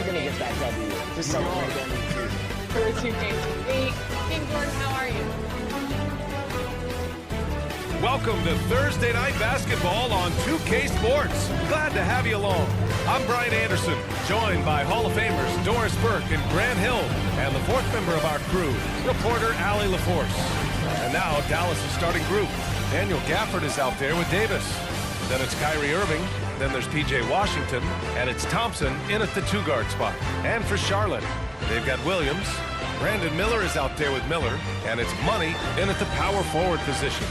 They're going to get that W. Just celebrate them. First 2 games of the week. King Jordan, how are you? Welcome to Thursday Night Basketball on 2K Sports. Glad to have you along. I'm Brian Anderson, joined by Hall of Famers Doris Burke and Grant Hill, and the fourth member of our crew, reporter Allie LaForce. And now Dallas' starting group. Daniel Gafford is out there with Davis. Then it's Kyrie Irving. Then there's P.J. Washington. And it's Thompson in at the two-guard spot. And for Charlotte, they've got Williams. Brandon Miller is out there with Miller. And it's Money in at the power forward position.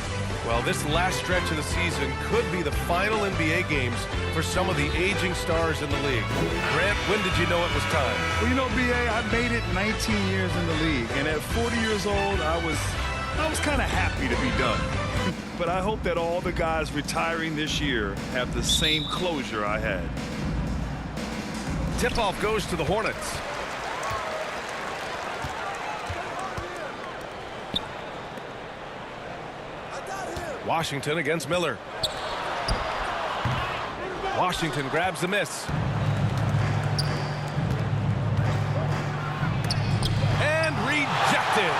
Well, this last stretch of the season could be the final NBA games for some of the aging stars in the league. Grant, when did you know it was time? Well, you know, B.A., I made it 19 years in the league. And at 40 years old, I was kind of happy to be done. But I hope that all the guys retiring this year have the same closure I had. Tip-off goes to the Hornets. Washington against Miller. Washington grabs the miss. And rejected.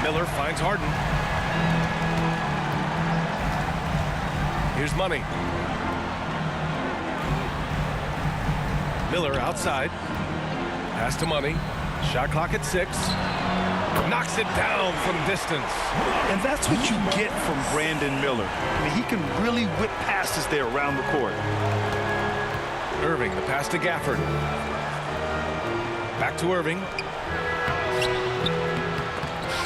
Miller finds Harden. Here's Money. Miller outside. Pass to Money. Shot clock at 6. Knocks it down from distance. And that's what you get from Brandon Miller. I mean, he can really whip passes there around the court. Irving, the pass to Gafford. Back to Irving.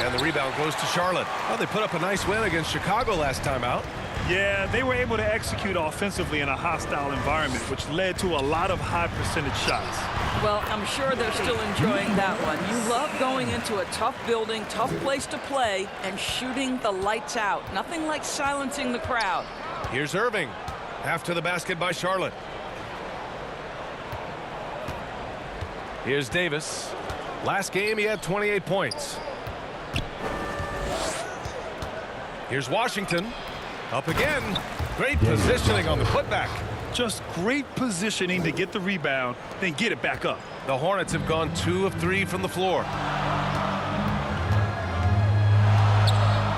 And the rebound goes to Charlotte. Well, they put up a nice win against Chicago last time out. Yeah, they were able to execute offensively in a hostile environment, which led to a lot of high percentage shots. Well, I'm sure they're still enjoying that one. You love going into a tough building, tough place to play, and shooting the lights out. Nothing like silencing the crowd. Here's Irving. After the basket by Charlotte. Here's Davis. Last game, he had 28 points. Here's Washington. Up again. Great positioning on the putback. Just great positioning to get the rebound, then get it back up. The Hornets have gone 2 of 3 from the floor.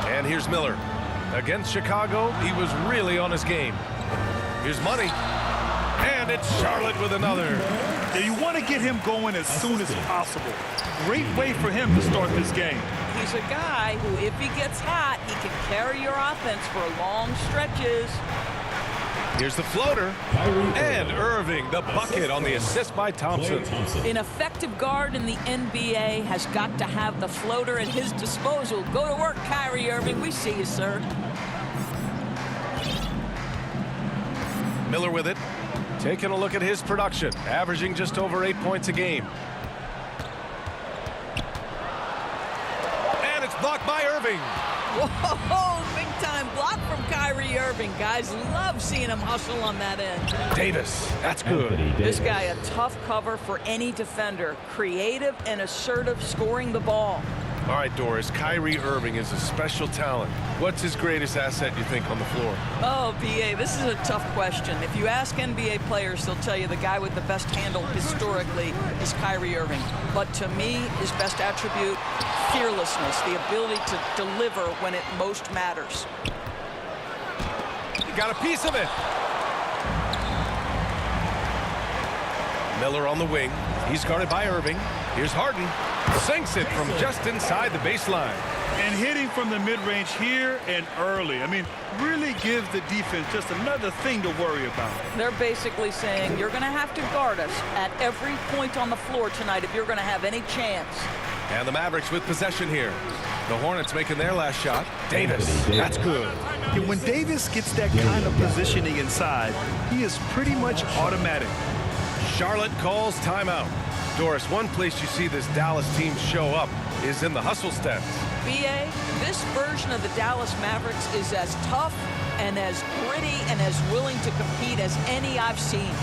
And here's Miller. Against Chicago, he was really on his game. Here's Money. And it's Charlotte with another. Yeah, you want to get him going as soon as possible. Great way for him to start this game. He's a guy who, if he gets hot, he can carry your offense for long stretches. Here's the floater. And Irving, the bucket on the assist by Thompson. An effective guard in the NBA has got to have the floater at his disposal. Go to work, Kyrie Irving. We see you, sir. Miller with it. Taking a look at his production. Averaging just over 8 points a game. And it's blocked by Irving. Whoa, big time block from Kyrie Irving. Guys love seeing him hustle on that end. Davis, that's good. This guy, a tough cover for any defender. Creative and assertive scoring the ball. All right, Doris, Kyrie Irving is a special talent. What's his greatest asset, you think, on the floor? Oh, B.A., this is a tough question. If you ask NBA players, they'll tell you the guy with the best handle historically is Kyrie Irving. But to me, his best attribute, fearlessness, the ability to deliver when it most matters. He got a piece of it. Miller on the wing. He's guarded by Irving. Here's Harden. Sinks it from just inside the baseline. And hitting from the mid-range here and early. I mean, really gives the defense just another thing to worry about. They're basically saying you're going to have to guard us at every point on the floor tonight if you're going to have any chance. And the Mavericks with possession here. The Hornets making their last shot. Davis, that's good. And when Davis gets that kind of positioning inside, he is pretty much automatic. Charlotte calls timeout. Doris, one place you see this Dallas team show up is in the hustle stats. B.A., this version of the Dallas Mavericks is as tough and as gritty and as willing to compete as any I've seen.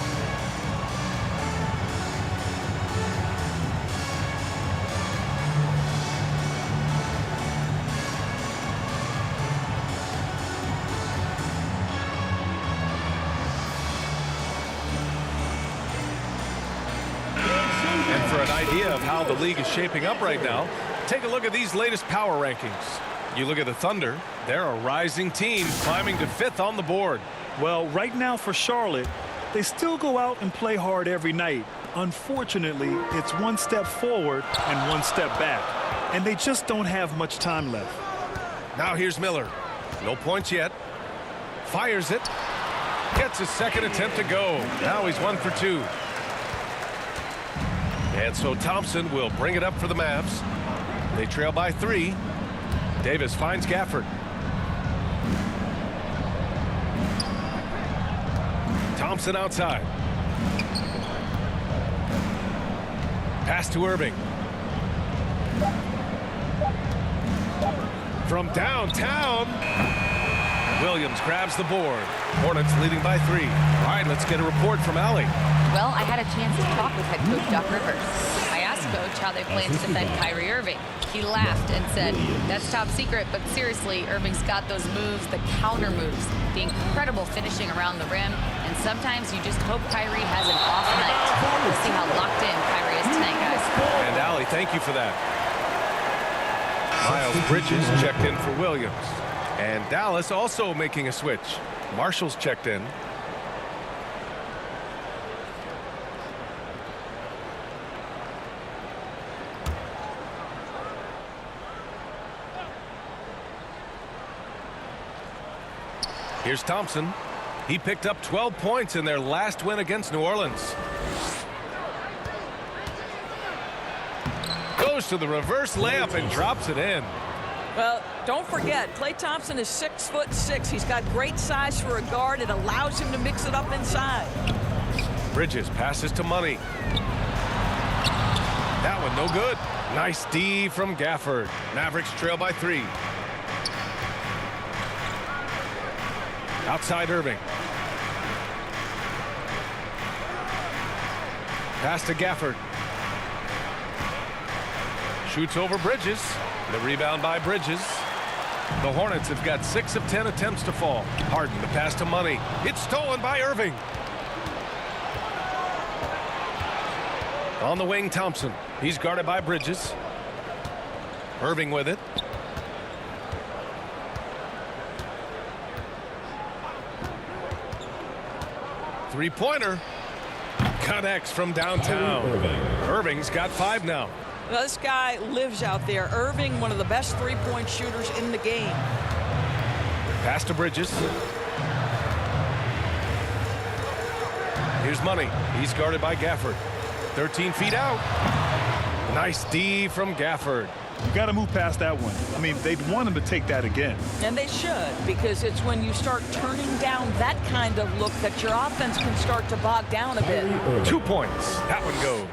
an idea of how the league is shaping up right now, take a look at these latest power rankings. You look at the Thunder, they're a rising team climbing to 5th on the board. Well, right now for Charlotte, they still go out and play hard every night. Unfortunately, it's one step forward and one step back, and they just don't have much time left. Now here's Miller. No points yet. Fires it. Gets his second attempt to go. Now he's 1 for 2. And so Thompson will bring it up for the Mavs. They trail by 3. Davis finds Gafford. Thompson outside. Pass to Irving. From downtown, Williams grabs the board. Hornets leading by 3. All right, let's get a report from Allie. Well, I had a chance to talk with head coach Doc Rivers. I asked Coach how they plan to defend Kyrie Irving. He laughed and said, "That's top secret, but seriously, Irving's got those moves, the counter moves, the incredible finishing around the rim, and sometimes you just hope Kyrie has an off night." We'll see how locked in Kyrie is tonight, guys. And Allie, thank you for that. Miles Bridges checked in for Williams. And Dallas also making a switch. Marshall's checked in. Here's Thompson. He picked up 12 points in their last win against New Orleans. Goes to the reverse layup and drops it in. Well, don't forget, Klay Thompson is 6'6". He's got great size for a guard. It allows him to mix it up inside. Bridges passes to Money. That one no good. Nice D from Gafford. Mavericks trail by 3. Outside Irving. Pass to Gafford. Shoots over Bridges. The rebound by Bridges. The Hornets have got 6 of 10 attempts to fall. Harden, the pass to Money. It's stolen by Irving. On the wing, Thompson. He's guarded by Bridges. Irving with it. Three-pointer. Connects from downtown. Irving's got 5 now. Now, this guy lives out there. Irving, one of the best three-point shooters in the game. Pass to Bridges. Here's Money. He's guarded by Gafford. 13 feet out. Nice D from Gafford. You got to move past that one. I mean, they'd want him to take that again. And they should, because it's when you start turning down that kind of look that your offense can start to bog down a bit. 2 points. That one goes.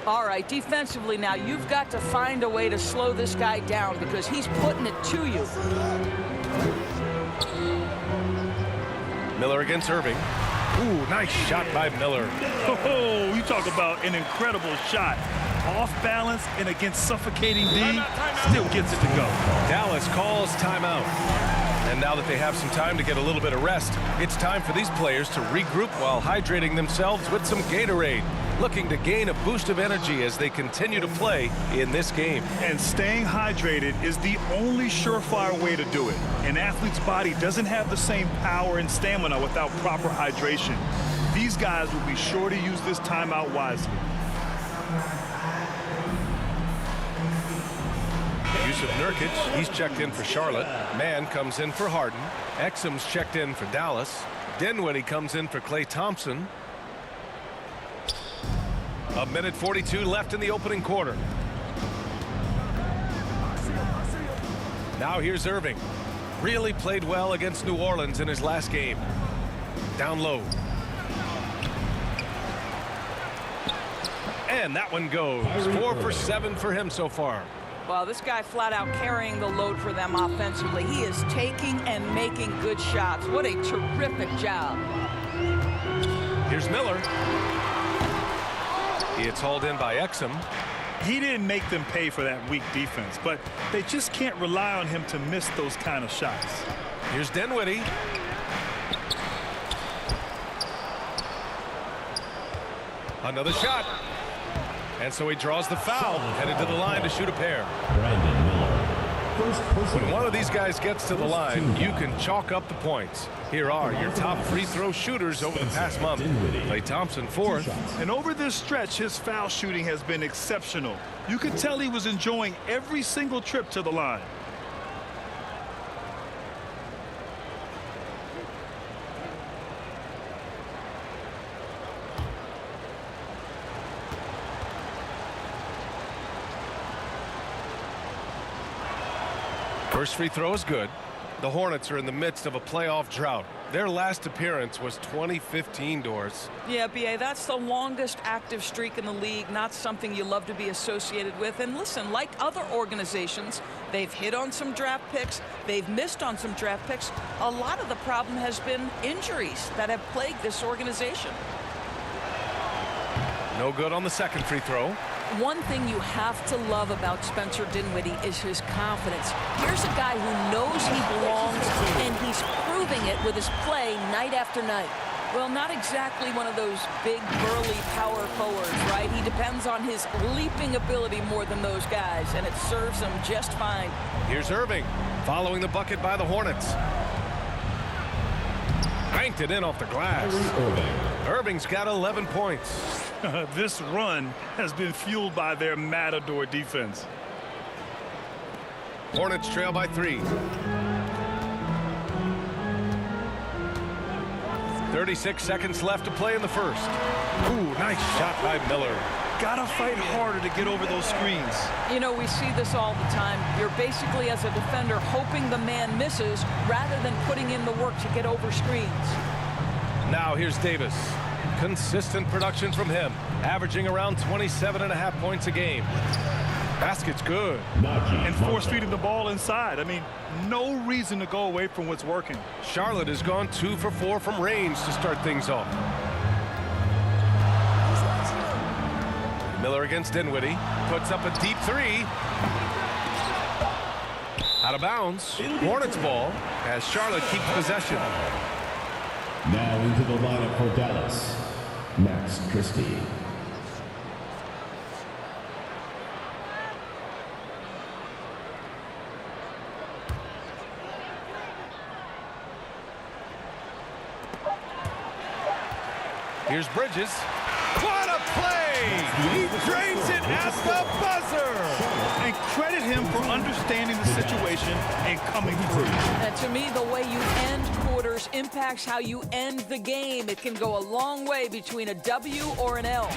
All right, defensively now, you've got to find a way to slow this guy down because he's putting it to you. Miller against Irving. Ooh, nice shot by Miller. Oh, you talk about an incredible shot. Off balance and against suffocating D, still gets it to go. Dallas calls timeout. And now that they have some time to get a little bit of rest, it's time for these players to regroup while hydrating themselves with some Gatorade, looking to gain a boost of energy as they continue to play in this game. And staying hydrated is the only surefire way to do it. An athlete's body doesn't have the same power and stamina without proper hydration. These guys will be sure to use this timeout wisely. Yusuf Nurkic, he's checked in for Charlotte. Mann comes in for Harden. Exum's checked in for Dallas. Dinwiddie comes in for Klay Thompson. 1:42 left in the opening quarter. Now here's Irving. Really played well against New Orleans in his last game. Down low. And that one goes. 4 for 7 for him so far. Well, this guy flat out carrying the load for them offensively. He is taking and making good shots. What a terrific job. Here's Miller. It's hauled in by Exum. He didn't make them pay for that weak defense, but they just can't rely on him to miss those kind of shots. Here's Dinwiddie. Another shot. And so he draws the foul, headed to the line to shoot a pair. When one of these guys gets to the line, you can chalk up the points. Here are your top free throw shooters over the past month. Klay Thompson, fourth. And over this stretch, his foul shooting has been exceptional. You could tell he was enjoying every single trip to the line. First free throw is good. The Hornets are in the midst of a playoff drought. Their last appearance was 2015, Doris. Yeah, B.A., that's the longest active streak in the league, not something you love to be associated with. And listen, like other organizations, they've hit on some draft picks, they've missed on some draft picks. A lot of the problem has been injuries that have plagued this organization. No good on the second free throw. One thing you have to love about Spencer Dinwiddie is his confidence. Here's a guy who knows he belongs, and he's proving it with his play night after night. Well, not exactly one of those big, burly power forwards, right? He depends on his leaping ability more than those guys, and it serves him just fine. Here's Irving, following the bucket by the Hornets. Banked it in off the glass. Irving's got 11 points. This run has been fueled by their Matador defense. Hornets trail by 3. 36 seconds left to play in the first. Ooh, nice shot by Miller. Gotta fight harder to get over those screens. You know, we see this all the time. You're basically, as a defender, hoping the man misses rather than putting in the work to get over screens. Now here's Davis. Consistent production from him, averaging around 27.5 points a game. Basket's good. And force-feeding the ball inside. I mean, no reason to go away from what's working. Charlotte has gone 2 for 4 from range to start things off. Miller against Dinwiddie. Puts up a deep 3. Out of bounds. Hornets ball as Charlotte keeps possession. Now into the lineup for Dallas, Max Christie. Here's Bridges. What a play! He drains it at the buzzer! And credit him for understanding the situation and coming through. And to me, the way you end quarters impacts how you end the game. It can go a long way between a W or an L.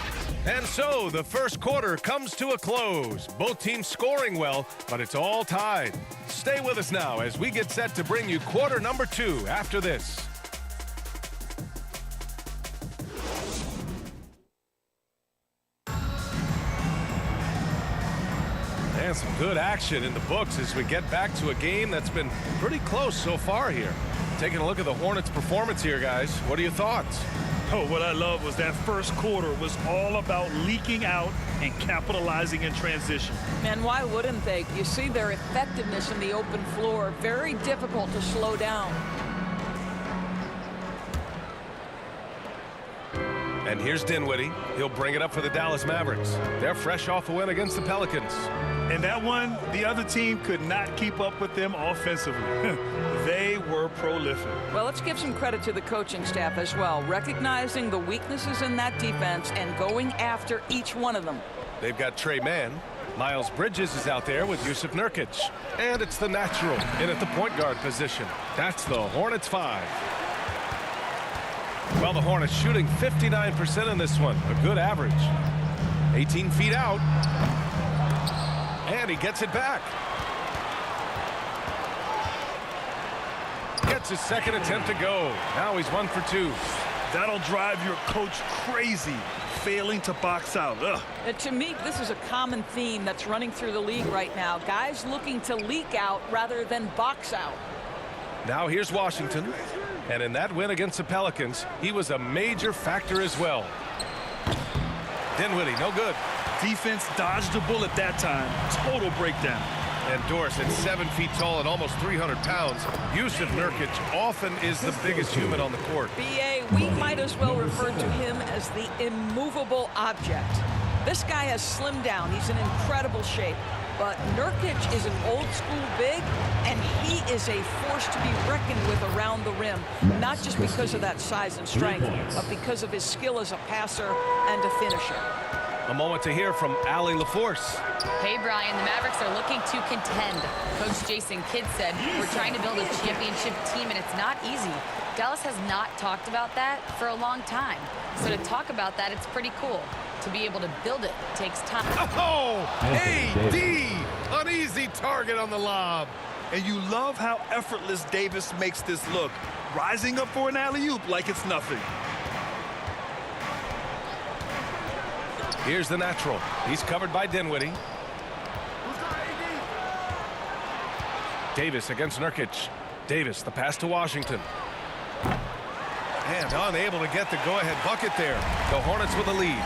And so the first quarter comes to a close. Both teams scoring well, but it's all tied. Stay with us now as we get set to bring you quarter number 2 after this. And some good action in the books as we get back to a game that's been pretty close so far here. Taking a look at the Hornets' performance here, guys. What are your thoughts? Oh, what I love was that first quarter was all about leaking out and capitalizing in transition. And why wouldn't they? You see their effectiveness in the open floor. Very difficult to slow down. And here's Dinwiddie. He'll bring it up for the Dallas Mavericks. They're fresh off a win against the Pelicans. And that one, the other team could not keep up with them offensively. They were prolific. Well, let's give some credit to the coaching staff as well, recognizing the weaknesses in that defense and going after each one of them. They've got Trey Mann. Miles Bridges is out there with Yusuf Nurkic. And it's the natural in at the point guard position. That's the Hornets 5. Well, the Hornets shooting 59% in this one. A good average. 18 feet out. And he gets it back. Gets his second attempt to go. Now he's 1 for 2. That'll drive your coach crazy, failing to box out. Ugh. To me, this is a common theme that's running through the league right now. Guys looking to leak out rather than box out. Now here's Washington. And in that win against the Pelicans, he was a major factor as well. Dinwiddie, no good. Defense dodged a bullet that time. Total breakdown. And Doris, at 7 feet tall and almost 300 pounds, Yusuf Nurkic often is the biggest human on the court. B.A., we might as well refer to him as the immovable object. This guy has slimmed down. He's in incredible shape. But Nurkic is an old-school big, and he is a force to be reckoned with around the rim, not just because of that size and strength, but because of his skill as a passer and a finisher. A moment to hear from Allie LaForce. Hey, Brian, the Mavericks are looking to contend. Coach Jason Kidd said, we're trying to build a championship team, and it's not easy. Dallas has not talked about that for a long time. So to talk about that, it's pretty cool. To be able to build it takes time. Oh, AD! An easy target on the lob. And you love how effortless Davis makes this look, rising up for an alley-oop like it's nothing. Here's the natural. He's covered by Dinwiddie. Davis against Nurkic. Davis, the pass to Washington. And unable to get the go-ahead bucket there. The Hornets with a lead.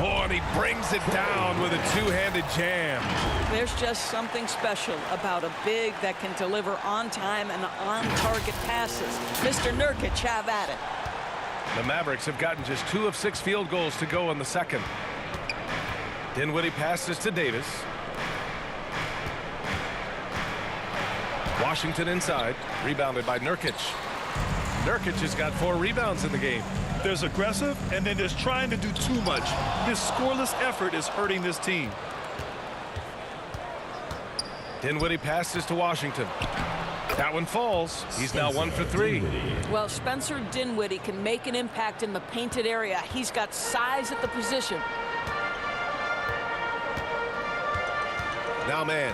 Oh, and he brings it down with a two-handed jam. There's just something special about a big that can deliver on time and on-target passes. Mr. Nurkic, have at it. The Mavericks have gotten just 2 of 6 field goals to go in the second. Dinwiddie passes to Davis. Washington inside, rebounded by Nurkic. Nurkic has got 4 rebounds in the game. There's aggressive, and then there's trying to do too much. His scoreless effort is hurting this team. Dinwiddie passes to Washington. That one falls. He's now 1 for 3. Well, Spencer Dinwiddie can make an impact in the painted area. He's got size at the position. Now, man,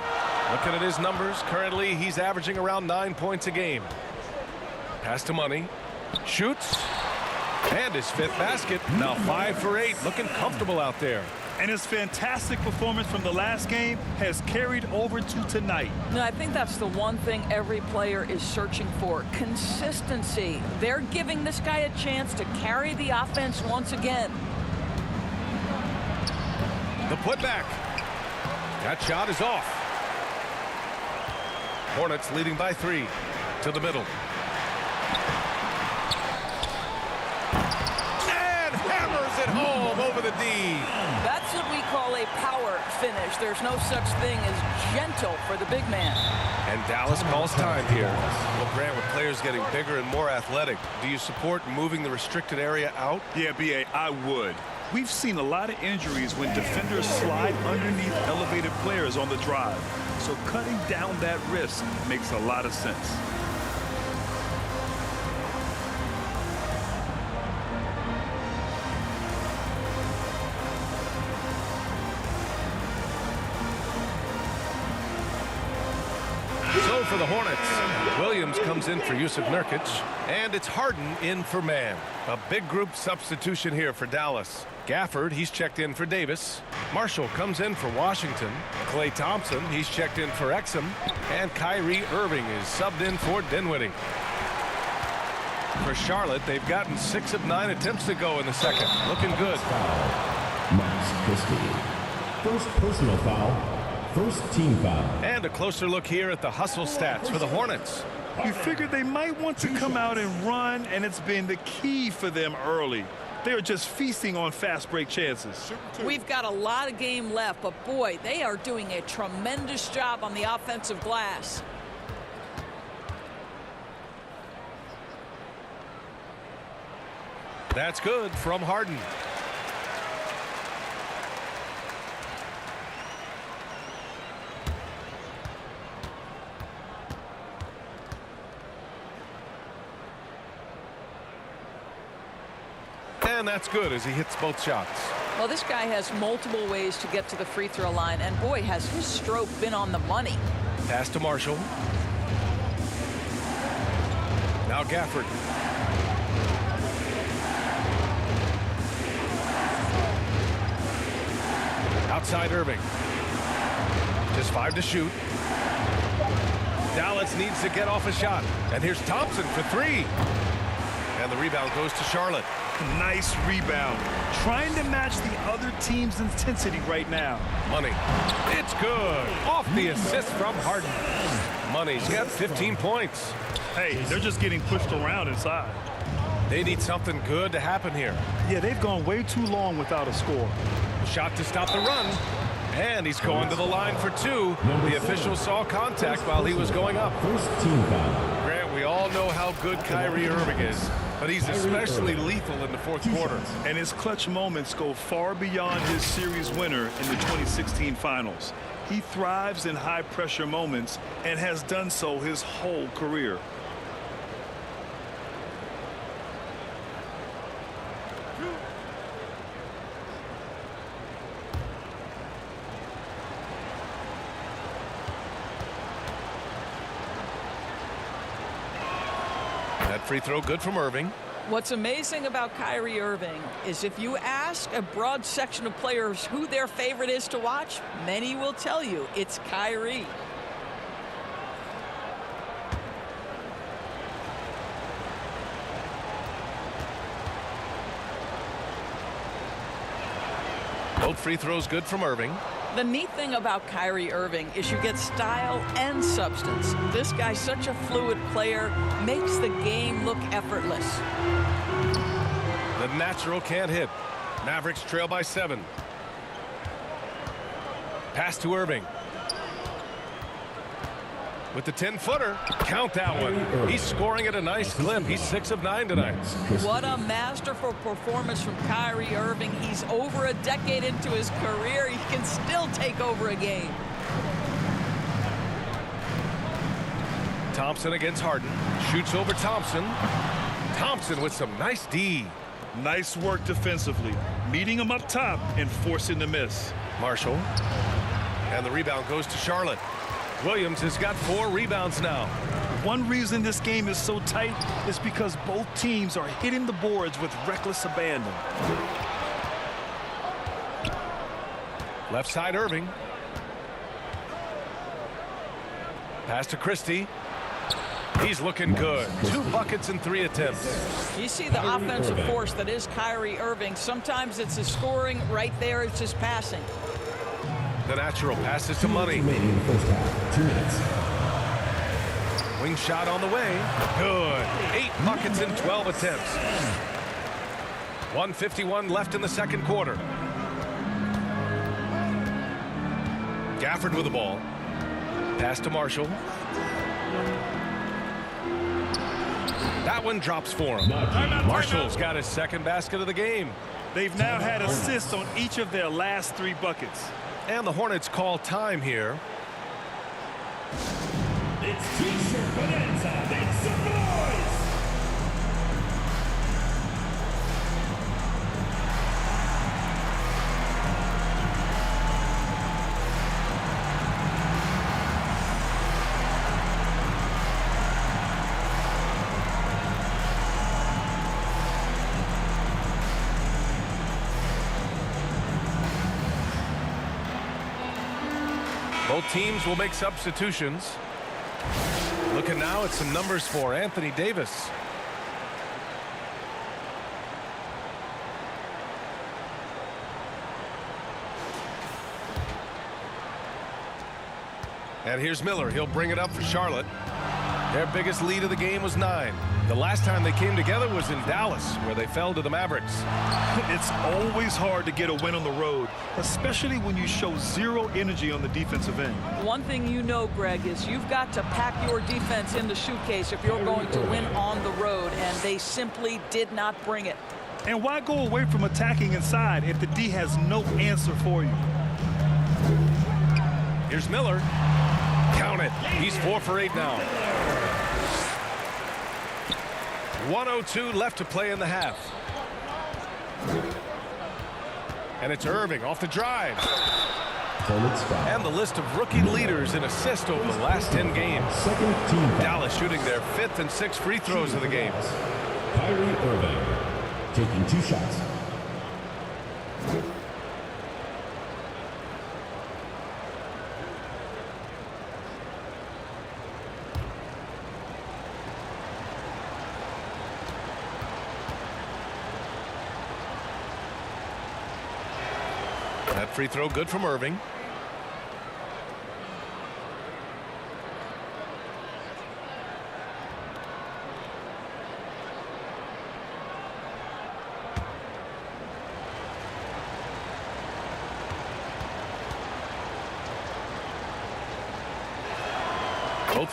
looking at his numbers, currently he's averaging around 9 points a game. Pass to Money. Shoots. And his 5th basket. Now 5 for 8. Looking comfortable out there. And his fantastic performance from the last game has carried over to tonight. No, I think that's the one thing every player is searching for. Consistency. They're giving this guy a chance to carry the offense once again. The putback. That shot is off. Hornets leading by 3. To the middle. And hammers it home over the D. That's what we call a power finish. There's no such thing as gentle for the big man. And Dallas calls time here. Well, Grant, with players getting bigger and more athletic, do you support moving the restricted area out? Yeah, B.A., I would. We've seen a lot of injuries when defenders slide underneath elevated players on the drive. So cutting down that risk makes a lot of sense. So for the Hornets, Williams comes in for Yusuf Nurkic, and it's Harden in for Mann. A big group substitution here for Dallas. Gafford, he's checked in for Davis. Marshall comes in for Washington. Klay Thompson, he's checked in for Exum. And Kyrie Irving is subbed in for Dinwiddie. For Charlotte, they've gotten 6 of 9 attempts to go in the second. Looking good. Max Christie. First personal foul. First team foul. And a closer look here at the hustle stats for the Hornets. You figured they might want to come out and run, and it's been the key for them early. They are just feasting on fast break chances. We've got a lot of game left, but boy, they are doing a tremendous job on the offensive glass. That's good from Harden. And that's good as he hits both shots. Well, this guy has multiple ways to get to the free throw line, and boy, has his stroke been on the money. Pass to Marshall. Now Gafford. Outside Irving. Just 5 to shoot. Dallas needs to get off a shot. And here's Thompson for 3. And the rebound goes to Charlotte. Nice rebound. Trying to match the other team's intensity right now. Money. It's good. Off the assist from Harden. Money's got 15 points. Hey, they're just getting pushed around inside. They need something good to happen here. Yeah, they've gone way too long without a score. Shot to stop the run. And he's going to the line for two. The official saw contact while he was going up. First team foul. Grant, we all know how good Kyrie Irving is, but he's especially lethal in the fourth quarter. And his clutch moments go far beyond his series winner in the 2016 finals. He thrives in high-pressure moments and has done so his whole career. That free throw good from Irving. What's amazing about Kyrie Irving is if you ask a broad section of players who their favorite is to watch, many will tell you it's Kyrie. Both free throws good from Irving. The neat thing about Kyrie Irving is you get style and substance. This guy's such a fluid player, makes the game look effortless. The natural can't hit. Mavericks trail by 7. Pass to Irving. With the 10-footer. Count that one. He's scoring at a nice clip. He's 6 of 9 tonight. What a masterful performance from Kyrie Irving. He's over a decade into his career. He can still take over a game. Thompson against Harden. Shoots over Thompson. Thompson with some nice D. Nice work defensively, meeting him up top and forcing the miss. Marshall. And the rebound goes to Charlotte. Williams has got 4 rebounds now. One reason this game is so tight is because both teams are hitting the boards with reckless abandon. Left side Irving. Pass to Christie. He's looking good. 2 buckets in 3 attempts. You see the offensive force that is Kyrie Irving. Sometimes it's his scoring. Right there, it's his passing. The natural passes to Money. Remaining in the first half. 2 minutes. Wing shot on the way. Good. 8 buckets in 12 attempts. 1:51 left in the second quarter. Gafford with the ball. Pass to Marshall. That one drops for him. Marshall's got his second basket of the game. They've now had assists on each of their last 3 buckets. And the Hornets call time here. It's T-shirt bonanza. It's the boys. Both teams will make substitutions. Looking now at some numbers for Anthony Davis. And here's Miller. He'll bring it up for Charlotte. Their biggest lead of the game was 9. The last time they came together was in Dallas, where they fell to the Mavericks. It's always hard to get a win on the road, especially when you show 0 energy on the defensive end. One thing you know, Greg, is you've got to pack your defense in the suitcase if you're going to win on the road, and they simply did not bring it. And why go away from attacking inside if the D has no answer for you? Here's Miller. Count it. He's 4 for 8 now. 1:02 left to play in the half. And it's Irving off the drive. And the list of rookie leaders in assists over the last 10 games. Second team foul. Dallas shooting their 5th and 6th free throws of the game. Kyrie Irving taking 2 shots. That free throw good from Irving.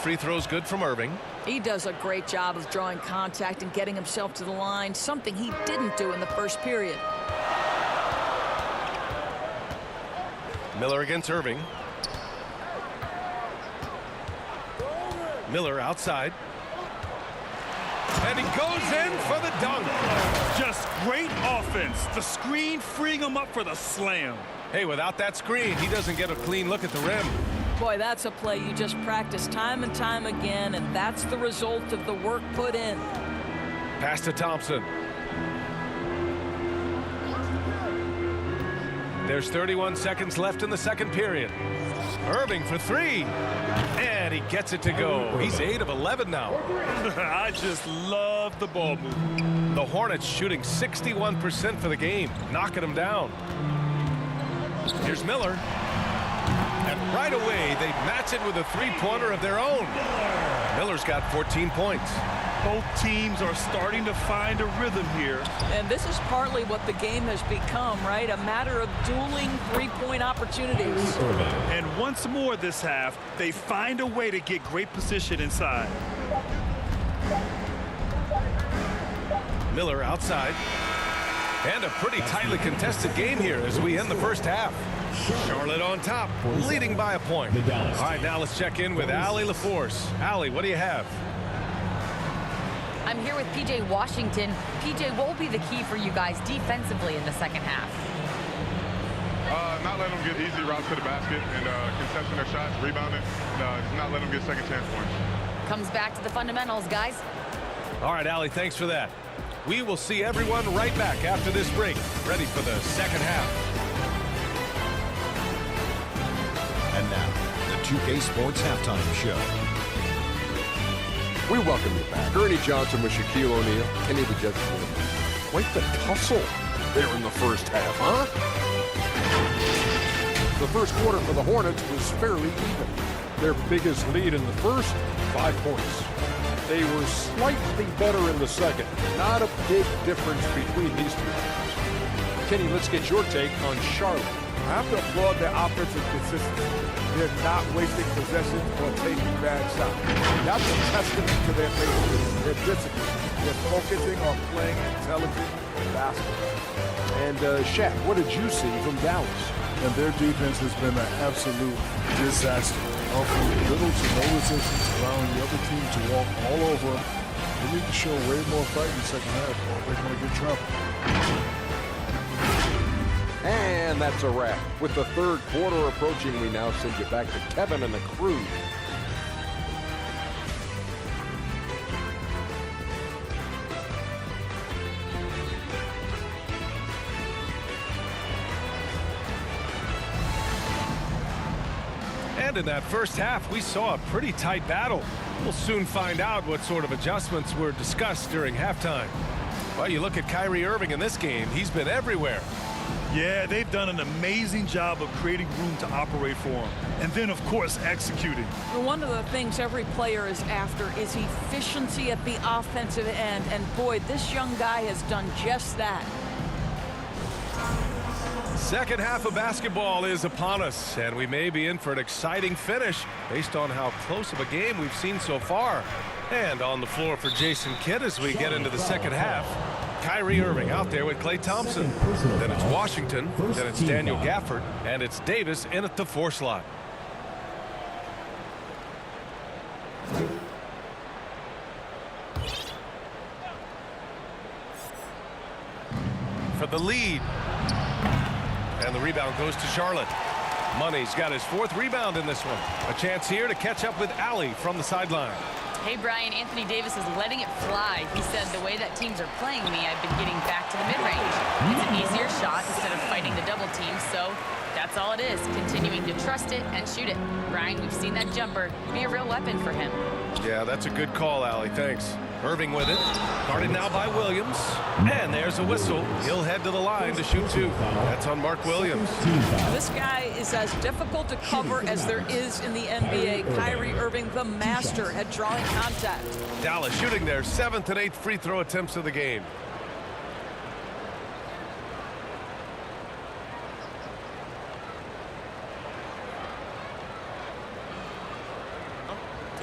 free throws good from Irving. He does a great job of drawing contact and getting himself to the line, something he didn't do in the first period. Miller against Irving. Miller outside. And he goes in for the dunk. Just great offense. The screen freeing him up for the slam. Hey, without that screen, he doesn't get a clean look at the rim. Boy, that's a play you just practice time and time again, and that's the result of the work put in. Pass to Thompson. There's 31 seconds left in the second period. Irving for three. And he gets it to go. He's 8 of 11 now. I just love the ball movement. The Hornets shooting 61% for the game, knocking them down. Here's Miller. And right away, they match it with a three-pointer of their own. Miller's got 14 points. Both teams are starting to find a rhythm here. And this is partly what the game has become, right? A matter of dueling three-point opportunities. And once more this half, they find a way to get great position inside. Miller outside. And a pretty tightly contested game here as we end the first half. Charlotte on top, leading by a point. All right, now let's check in with Allie LaForce. Allie, what do you have? I'm here with P.J. Washington. P.J., what will be the key for you guys defensively in the second half? Not letting them get easy routes to the basket and contesting their shots, rebounding, and not letting them get second chance points. Comes back to the fundamentals, guys. All right, Allie, thanks for that. We will see everyone right back after this break, ready for the second half. And now, the 2K Sports Halftime Show. We welcome you back. Ernie Johnson with Shaquille O'Neal. Kenny the Jet. Quite the tussle there in the first half, huh? The first quarter for the Hornets was fairly even. Their biggest lead in the first, 5 points. They were slightly better in the second. Not a big difference between these two. Kenny, let's get your take on Charlotte. I have to applaud their offensive consistency. They're not wasting possessions or taking bad shots. That's a testament to their faithfulness, their discipline. They're focusing on playing intelligent basketball. And Shaq, what did you see from Dallas? And their defense has been an absolute disaster. Offering little to no resistance, allowing the other team to walk all over them. They need to show way more fight in the second half, or they're going to get trouble. And that's a wrap. With the third quarter approaching, we now send you back to Kevin and the crew. And in that first half, we saw a pretty tight battle. We'll soon find out what sort of adjustments were discussed during halftime. Well, you look at Kyrie Irving in this game, he's been everywhere. Yeah, they've done an amazing job of creating room to operate for him. And then, of course, executing. One of the things every player is after is efficiency at the offensive end. And boy, this young guy has done just that. Second half of basketball is upon us, and we may be in for an exciting finish based on how close of a game we've seen so far. And on the floor for Jason Kidd as we get into the second half, Kyrie Irving out there with Klay Thompson. Then it's Washington, then it's Daniel Gafford, and it's Davis in at the 4 slot. For the lead. And the rebound goes to Charlotte. Money's got his 4th rebound in this one. A chance here to catch up with Allie from the sideline. Hey, Brian, Anthony Davis is letting it fly. He said, the way that teams are playing me, I've been getting back to the mid-range. It's an easier shot instead of fighting the double team, so that's all it is, continuing to trust it and shoot it. Brian, we've seen that jumper be a real weapon for him. Yeah, that's a good call, Allie. Thanks. Irving with it. Guarded now by Williams. And there's a whistle. He'll head to the line to shoot 2. That's on Mark Williams. This guy is as difficult to cover as there is in the NBA. Kyrie Irving, the master at drawing contact. Dallas shooting their 7th and 8th free throw attempts of the game.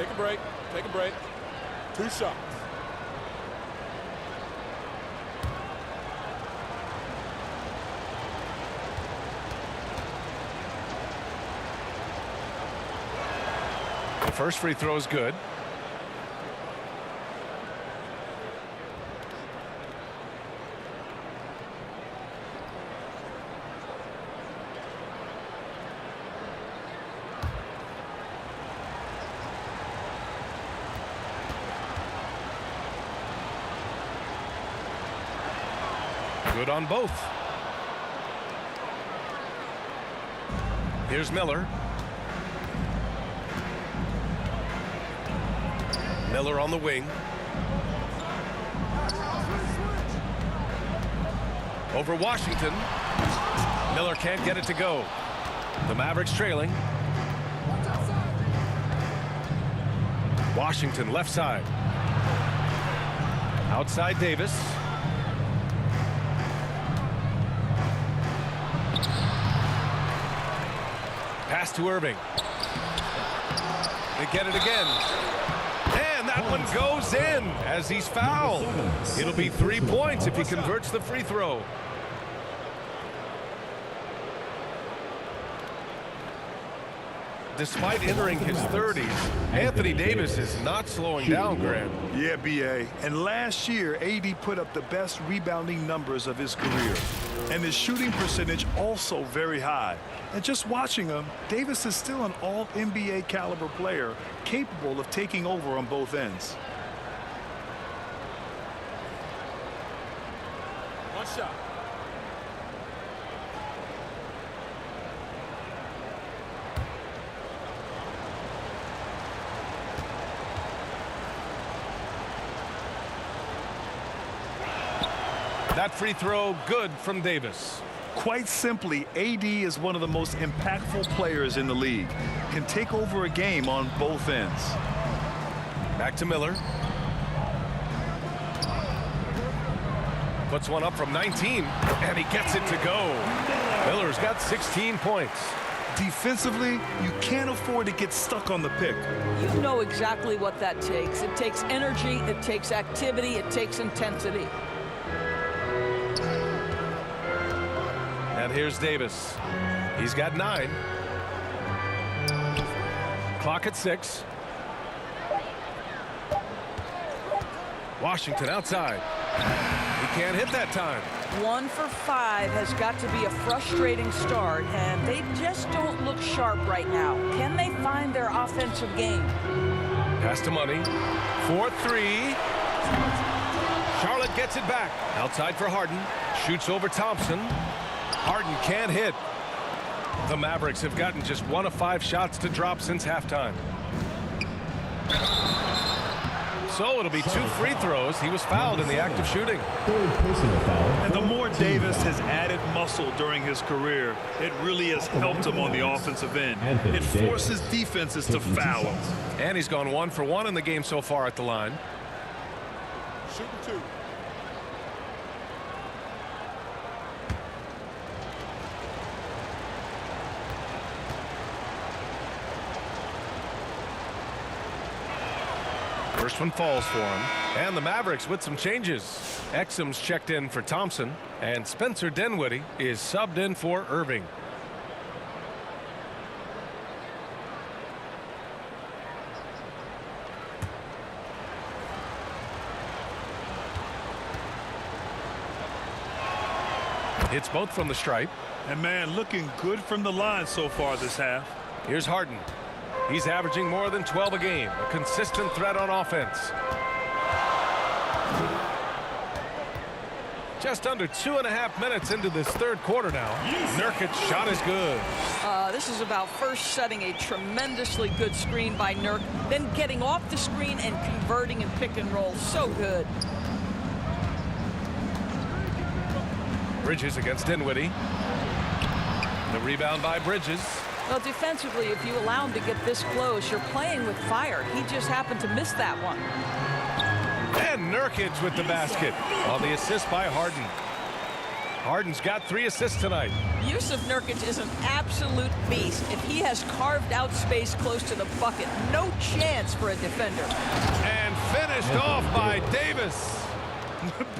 Take a break. Take a break. 2 shots. The first free throw is good. Good on both. Here's Miller. Miller on the wing. Over Washington. Miller can't get it to go. The Mavericks trailing. Washington left side. Outside Davis. Pass to Irving. They get it again. And that one goes in as he's fouled. It'll be 3 points if he converts the free throw. Despite entering his 30s, Anthony Davis is not slowing down, Grant. Yeah, B.A. And last year, AD put up the best rebounding numbers of his career. And his shooting percentage also very high. And just watching him, Davis is still an all-NBA caliber player, capable of taking over on both ends. One shot. That free throw good from Davis. Quite simply, AD is one of the most impactful players in the league. Can take over a game on both ends. Back to Miller. Puts one up from 19, and he gets it to go. Miller's got 16 points. Defensively, you can't afford to get stuck on the pick. You know exactly what that takes. It takes energy, it takes activity, it takes intensity. And here's Davis. He's got 9. Clock at 6. Washington outside. He can't hit that time. 1 for 5 has got to be a frustrating start, and they just don't look sharp right now. Can they find their offensive game? Pass to Money. 4-3. Charlotte gets it back. Outside for Harden. Shoots over Thompson. Harden can't hit. The Mavericks have gotten just 1 of 5 shots to drop since halftime. So it'll be 2 free throws. He was fouled in the act of shooting. And the more Davis has added muscle during his career, it really has helped him on the offensive end. It forces defenses to foul him. And he's gone 1 for 1 in the game so far at the line. Shooting 2. First one falls for him. And the Mavericks with some changes. Exum's checked in for Thompson. And Spencer Dinwiddie is subbed in for Irving. Hits both from the stripe. And man, looking good from the line so far this half. Here's Harden. He's averaging more than 12 a game. A consistent threat on offense. Just under 2.5 minutes into this third quarter now. Nurkic's shot is good. This is about first setting a tremendously good screen by Nurk, then getting off the screen and converting and pick and roll. So good. Bridges against Dinwiddie. The rebound by Bridges. Well, defensively, if you allow him to get this close, you're playing with fire. He just happened to miss that one. And Nurkic with the basket on the assist by Harden. Harden's got 3 assists tonight. Yusuf Nurkic is an absolute beast. If he has carved out space close to the bucket, no chance for a defender. And finished off by Davis.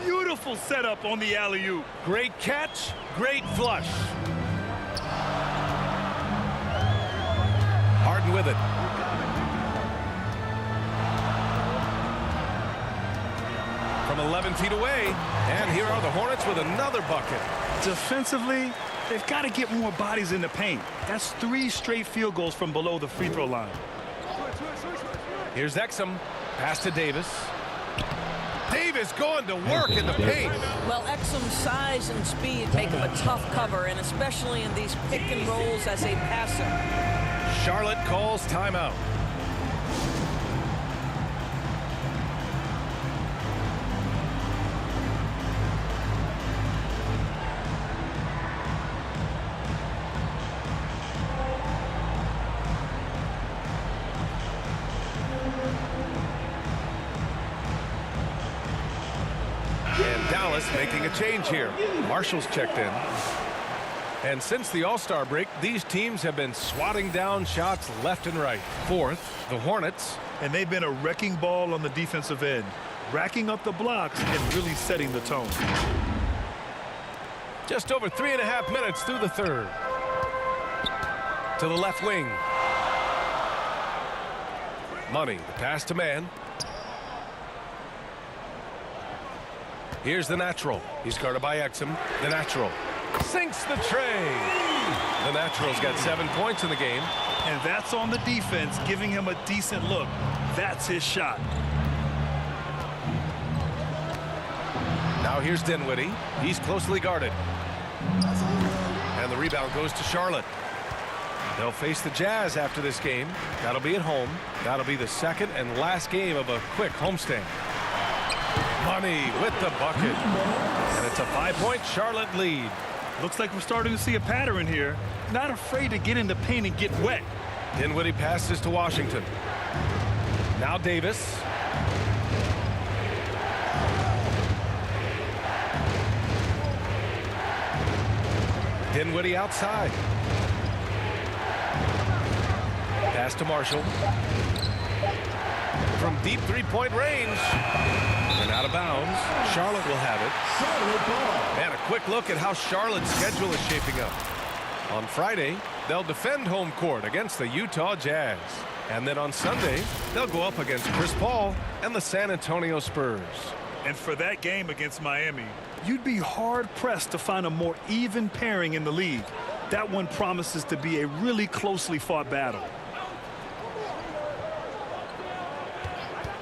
Beautiful setup on the alley-oop. Great catch, great flush. Harden with it. From 11 feet away, and here are the Hornets with another bucket. Defensively, they've got to get more bodies in the paint. That's 3 straight field goals from below the free throw line. Here's Exum. Pass to Davis. Davis going to work in the paint. Well, Exum's size and speed make him a tough cover, and especially in these pick and rolls as a passer. Charlotte calls timeout. And Dallas making a change here. Marshall's checked in. And since the All-Star break, these teams have been swatting down shots left and right. Fourth, the Hornets. And they've been a wrecking ball on the defensive end, racking up the blocks and really setting the tone. Just over 3.5 minutes through the third. To the left wing. Money, the pass to man. Here's the natural. He's guarded by Exum. The natural sinks the tray. The natural's got 7 points in the game. And that's on the defense, giving him a decent look. That's his shot. Now here's Dinwiddie. He's closely guarded. And the rebound goes to Charlotte. They'll face the Jazz after this game. That'll be at home. That'll be the second and last game of a quick homestand. Money with the bucket. And it's a 5-point Charlotte lead. Looks like we're starting to see a pattern here. Not afraid to get in the paint and get wet. Dinwiddie passes to Washington. Now Davis. Dinwiddie outside. Pass to Marshall. From deep 3-point range. And out of bounds. Charlotte will have it. And a quick look at how Charlotte's schedule is shaping up. On Friday, they'll defend home court against the Utah Jazz. And then on Sunday, they'll go up against Chris Paul and the San Antonio Spurs. And for that game against Miami, you'd be hard-pressed to find a more even pairing in the league. That one promises to be a really closely fought battle.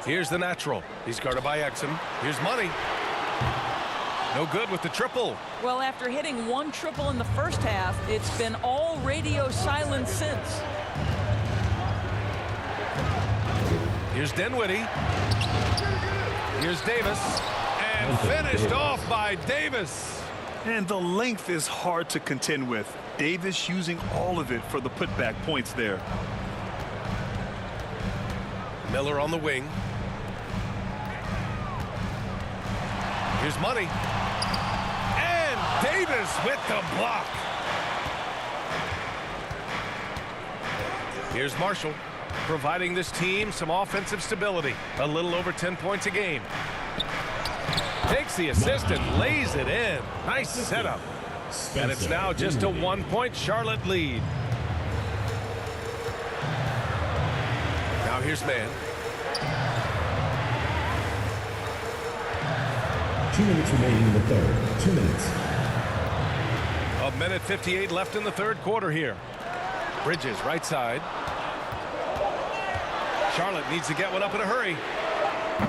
Here's the natural. He's guarded by Exum. Here's Money. No good with the triple. Well, after hitting 1 triple in the first half, it's been all radio silence since. Here's Dinwiddie. Here's Davis. And finished off by Davis. And the length is hard to contend with. Davis using all of it for the putback points there. Miller on the wing. Here's Money. And Davis with the block. Here's Marshall, providing this team some offensive stability. A little over 10 points a game. Takes the assist and lays it in. Nice setup. And it's now just a 1-point Charlotte lead. Now here's man. 2 minutes remaining in the third. 2 minutes. A minute 58 left in the third quarter here. Bridges right side. Charlotte needs to get one up in a hurry.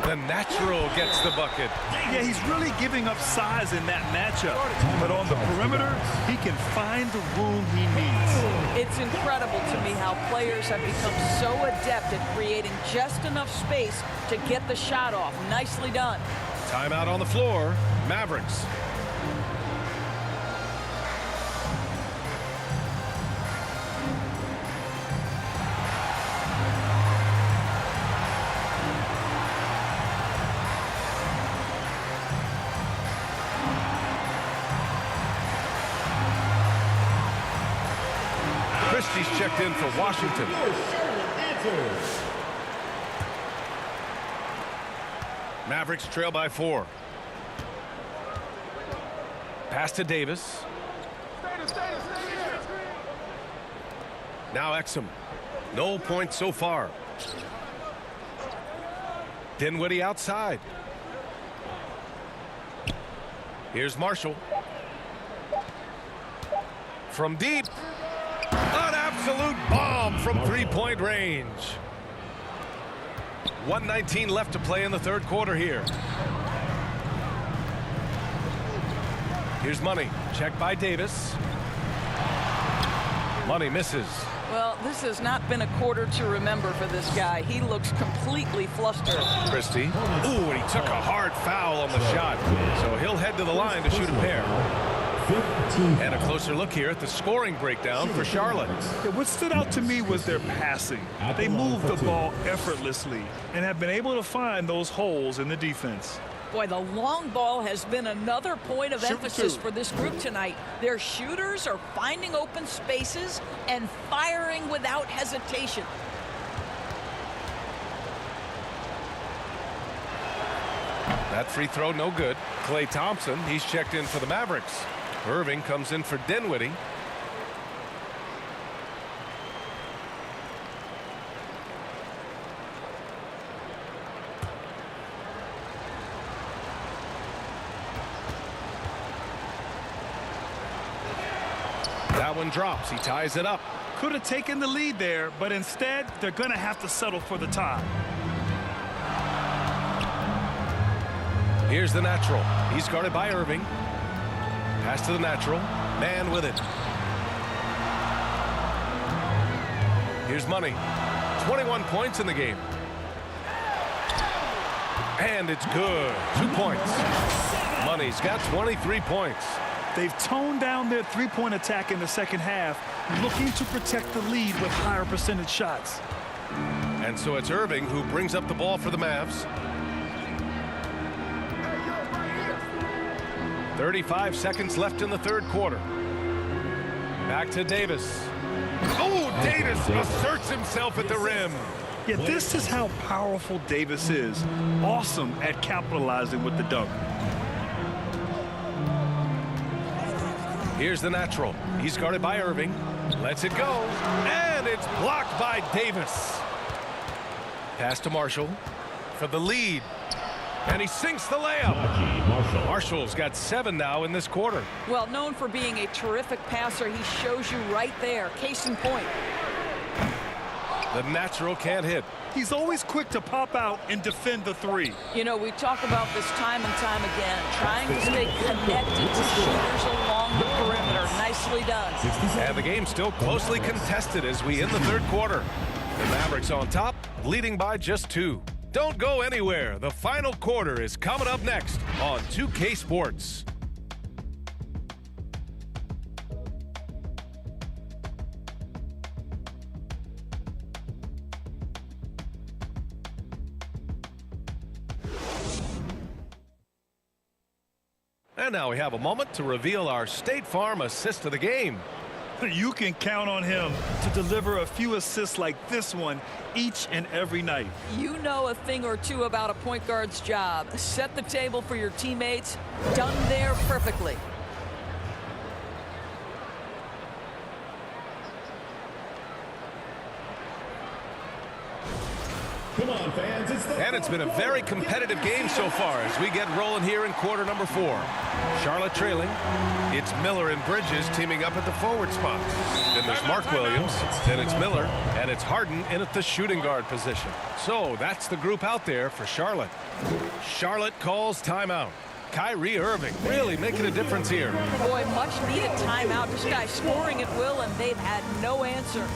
The natural gets the bucket. Yeah, he's really giving up size in that matchup. But on the perimeter, he can find the room he needs. It's incredible to me how players have become so adept at creating just enough space to get the shot off. Nicely done. Timeout on the floor. Mavericks. Christie's checked in for Washington. Mavericks trail by 4. Pass to Davis. Now Exum. No points so far. Dinwiddie outside. Here's Marshall. From deep. An absolute bomb from three-point range. 1:19 left to play in the third quarter here. Here's Money. Check by Davis. Money misses. Well, this has not been a quarter to remember for this guy. He looks completely flustered. Christie. Ooh, and he took a hard foul on the shot. So he'll head to the line to shoot a pair. And a closer look here at the scoring breakdown for Charlotte. Yeah, what stood out to me was their passing. They moved the ball effortlessly and have been able to find those holes in the defense. Boy, the long ball has been another point of emphasis for this group tonight. Their shooters are finding open spaces and firing without hesitation. That free throw no good. Klay Thompson, he's checked in for the Mavericks. Irving comes in for Dinwiddie. That one drops. He ties it up. Could have taken the lead there, but instead they're going to have to settle for the tie. Here's the natural. He's guarded by Irving. Pass to the natural. Man with it. Here's Money. 21 points in the game. And it's good. 2 points. Money's got 23 points. They've toned down their three-point attack in the second half, looking to protect the lead with higher percentage shots. And so it's Irving who brings up the ball for the Mavs. 35 seconds left in the third quarter. Back to Davis. Oh, Davis asserts himself at the rim. Yeah, this is how powerful Davis is. Awesome at capitalizing with the dunk. Here's the natural. He's guarded by Irving. Lets it go. And it's blocked by Davis. Pass to Marshall for the lead. And he sinks the layup. Marshall's got 7 now in this quarter. Well, known for being a terrific passer, he shows you right there. Case in point. The natural can't hit. He's always quick to pop out and defend the three. You know, we talk about this time and time again, trying to stay connected to shooters along the perimeter. Nicely done. And the game's still closely contested as we end the third quarter. The Mavericks on top, leading by just 2. Don't go anywhere. The final quarter is coming up next on 2K Sports. And now we have a moment to reveal our State Farm assist of the game. You can count on him to deliver a few assists like this one each and every night. You know a thing or two about a point guard's job. Set the table for your teammates. Done there perfectly. Come on, fans. And it's been a very competitive game so far as we get rolling here in quarter number 4. Charlotte trailing. It's Miller and Bridges teaming up at the forward spot. Then there's Mark Williams. Then it's Miller. And it's Harden in at the shooting guard position. So that's the group out there for Charlotte. Charlotte calls timeout. Kyrie Irving really making a difference here. Boy, much needed timeout. This guy scoring at will, and they've had no answer.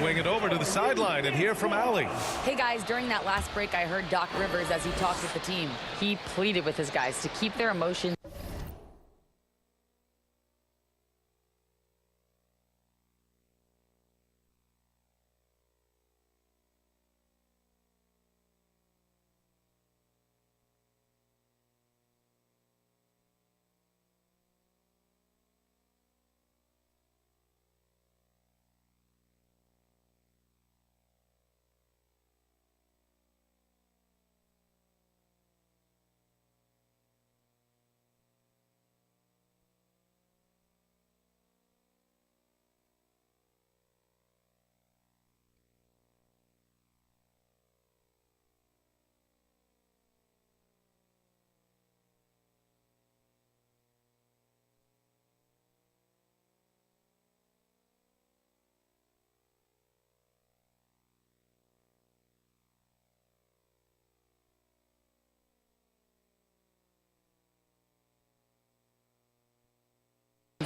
wing it over to the sideline and hear from Allie. Hey guys, during that last break, I heard Doc Rivers as he talked with the team. He pleaded with his guys to keep their emotions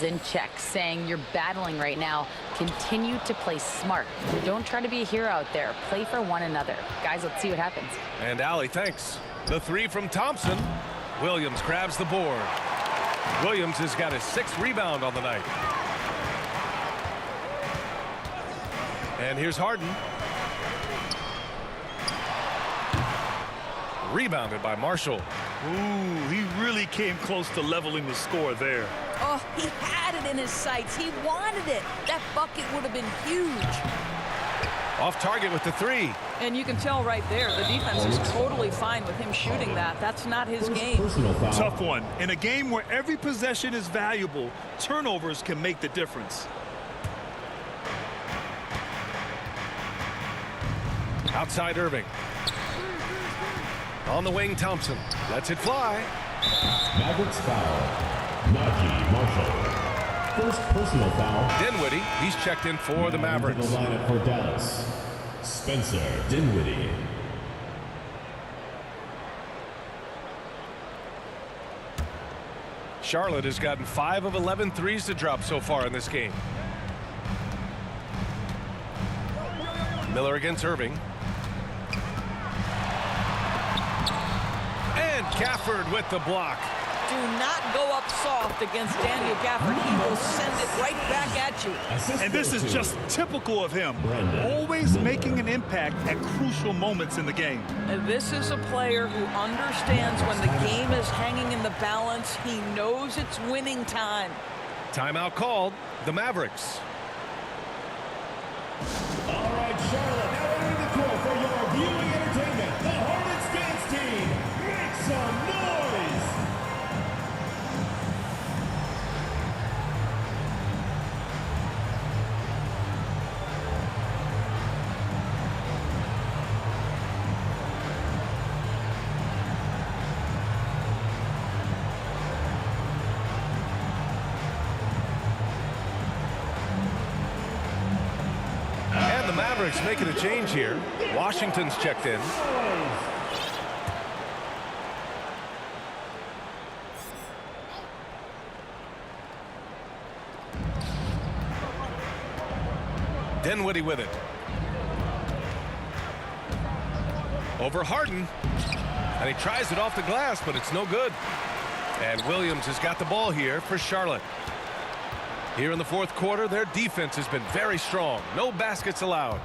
in check, saying you're battling right now. Continue to play smart. Don't try to be a hero out there. Play for one another. Guys, let's see what happens. And Allie, thanks. The three from Thompson. Williams grabs the board. Williams has got his 6th rebound on the night. And here's Harden. Rebounded by Marshall. Ooh, he really came close to leveling the score there. Oh, he had it in his sights. He wanted it. That bucket would have been huge. Off target with the 3. And you can tell right there, the defense is totally fine with him shooting that. That's not his game. Tough one. In a game where every possession is valuable, turnovers can make the difference. Outside Irving. On the wing, Thompson lets it fly. Mavericks foul. Najee Marshall. First personal foul. Dinwiddie, he's checked in for the Mavericks. The lineup for Dallas. Spencer Dinwiddie. Charlotte has gotten 5 of 11 threes to drop so far in this game. Miller against Irving. And Gafford with the block. Do not go up soft against Daniel Gafford. He will send it right back at you. And this is just typical of him. Always making an impact at crucial moments in the game. This is a player who understands when the game is hanging in the balance. He knows it's winning time. Timeout called. The Mavericks. All right, Charlotte, now entering the court for your viewing entertainment. The Hornets dance team. Make some noise. Mavericks making a change here. Washington's checked in. Dinwiddie with it. Over Harden. And he tries it off the glass, but it's no good. And Williams has got the ball here for Charlotte. Here in the 4th quarter, their defense has been very strong. No baskets allowed.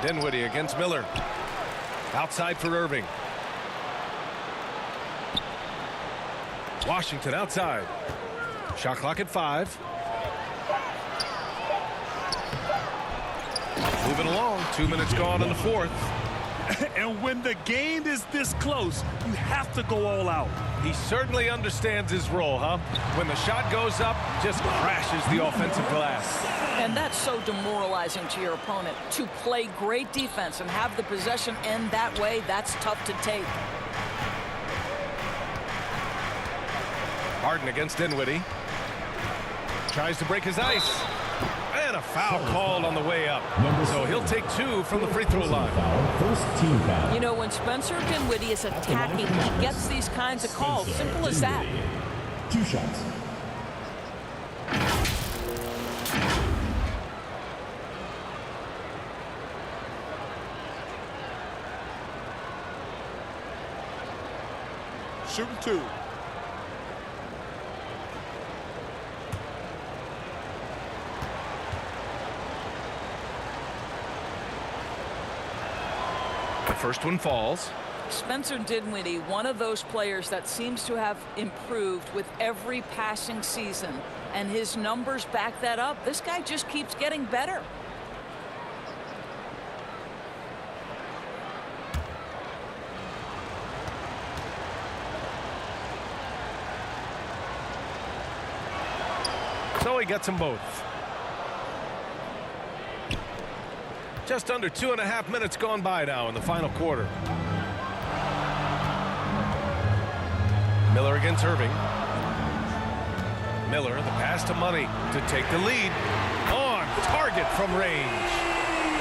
Dinwiddie against Miller. Outside for Irving. Washington outside. Shot clock at 5. Moving along. 2 minutes gone in the 4th. And when the game is this close, you have to go all out. He certainly understands his role, huh? When the shot goes up, just crashes the offensive glass. And that's so demoralizing to your opponent. To play great defense and have the possession end that way, that's tough to take. Harden against Dinwiddie. Tries to break his ice. And a foul called on the way up. So he'll take 2 from the free throw line. First team foul. You know, when Spencer Dinwiddie is attacking, he gets these kinds of calls. Simple as that. 2 shots. shooting 2. The first one falls. Spencer Dinwiddie, one of those players that seems to have improved with every passing season, and his numbers back that up. This guy just keeps getting better. So he gets them both. Just under 2.5 minutes gone by now in the final quarter. Miller against Irving. Miller, the pass to Money to take the lead. On target from range.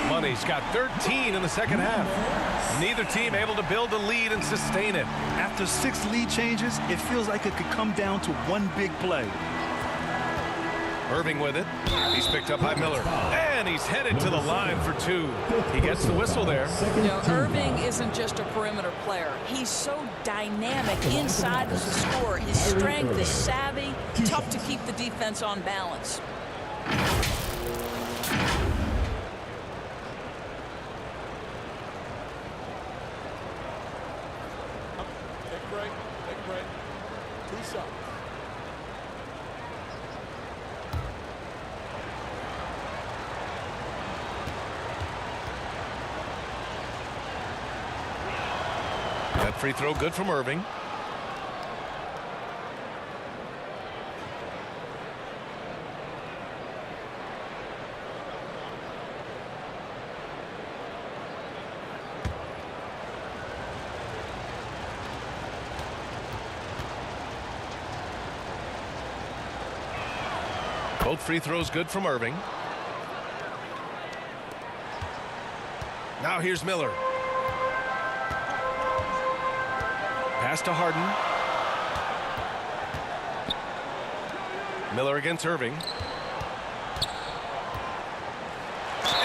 Money's got 13 in the second half. Neither team able to build a lead and sustain it. After 6 lead changes, it feels like it could come down to one big play. Irving with it. He's picked up by Miller. And he's headed to the line for 2. He gets the whistle there. You know, Irving isn't just a perimeter player. He's so dynamic inside as a scorer. His strength is savvy, tough to keep the defense on balance. Take a break. Take a break. 2 shots. That free throw good from Irving. Both free throws good from Irving. Now here's Miller. Pass to Harden. Miller against Irving.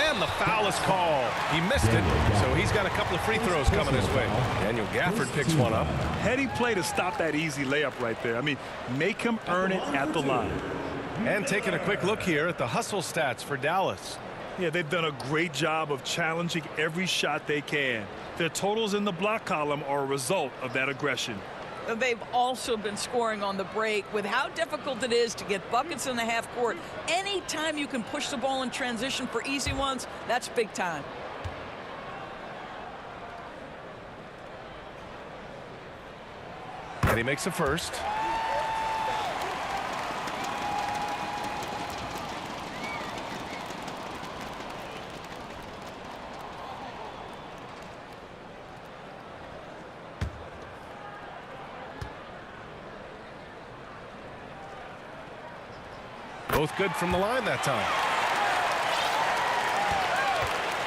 And the foul is called. He missed it, so he's got a couple of free throws coming his way. Daniel Gafford picks one up. Heady play to stop that easy layup right there. I mean, make him earn it at the line. And taking a quick look here at the hustle stats for Dallas. Yeah, they've done a great job of challenging every shot they can. Their totals in the block column are a result of that aggression. They've also been scoring on the break. With how difficult it is to get buckets in the half court, anytime you can push the ball in transition for easy ones, that's big time. And he makes the first. Both good from the line that time.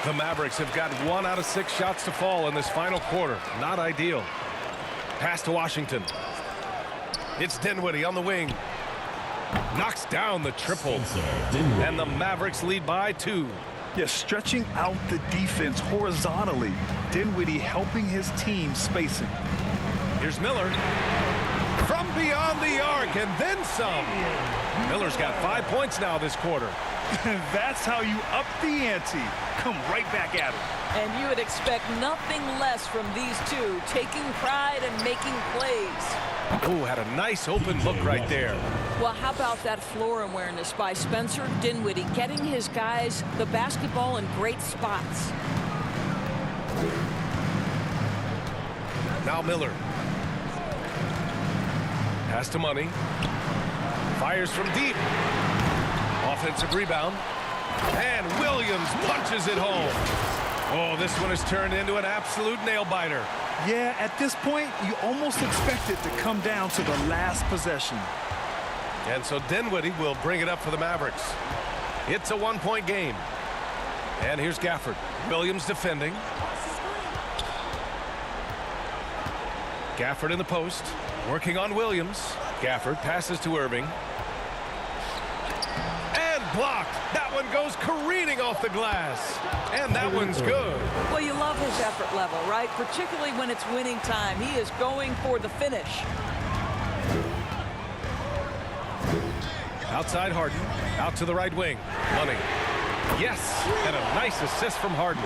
The Mavericks have got 1 out of 6 shots to fall in this final quarter. Not ideal. Pass to Washington. It's Dinwiddie on the wing. Knocks down the triple. And the Mavericks lead by 2. Yeah, stretching out the defense horizontally. Dinwiddie helping his team spacing. Here's Miller. From beyond the arc, and then some. Miller's got 5 points now this quarter. That's how you up the ante. Come right back at it. And you would expect nothing less from these two, taking pride and making plays. Oh, had a nice open look right there. Well, how about that floor awareness by Spencer Dinwiddie, getting his guys the basketball in great spots. Now Miller. Pass to Money. Fires from deep. Offensive rebound. And Williams punches it home. Oh, this one has turned into an absolute nail-biter. Yeah, at this point, you almost expect it to come down to the last possession. And so Dinwiddie will bring it up for the Mavericks. It's a 1-point game. And here's Gafford. Williams defending. Gafford in the post. Working on Williams. Gafford passes to Irving. And blocked. That one goes careening off the glass. And that one's good. Well, you love his effort level, right? Particularly when it's winning time. He is going for the finish. Outside Harden. Out to the right wing. Money. Yes. And a nice assist from Harden.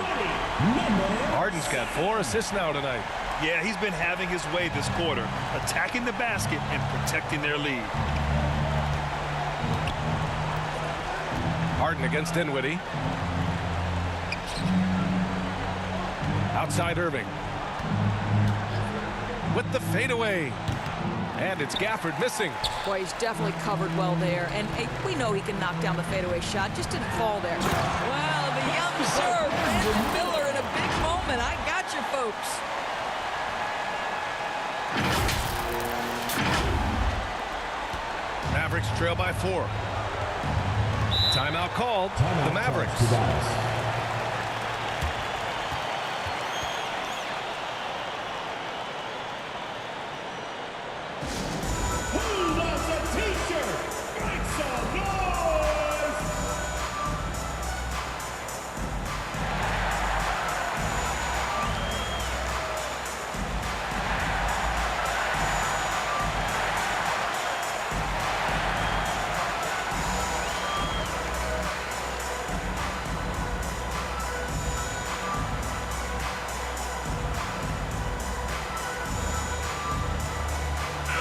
Harden's got 4 assists now tonight. Yeah, he's been having his way this quarter, attacking the basket and protecting their lead. Harden against Dinwiddie. Outside Irving. With the fadeaway. And it's Gafford missing. Boy, he's definitely covered well there. And hey, we know he can knock down the fadeaway shot. Just didn't fall there. Well, the young serve. Brandon Miller in a big moment. I got you, folks. Mavericks trail by 4. Timeout called. The Mavericks. Who wants a t-shirt? Make some noise!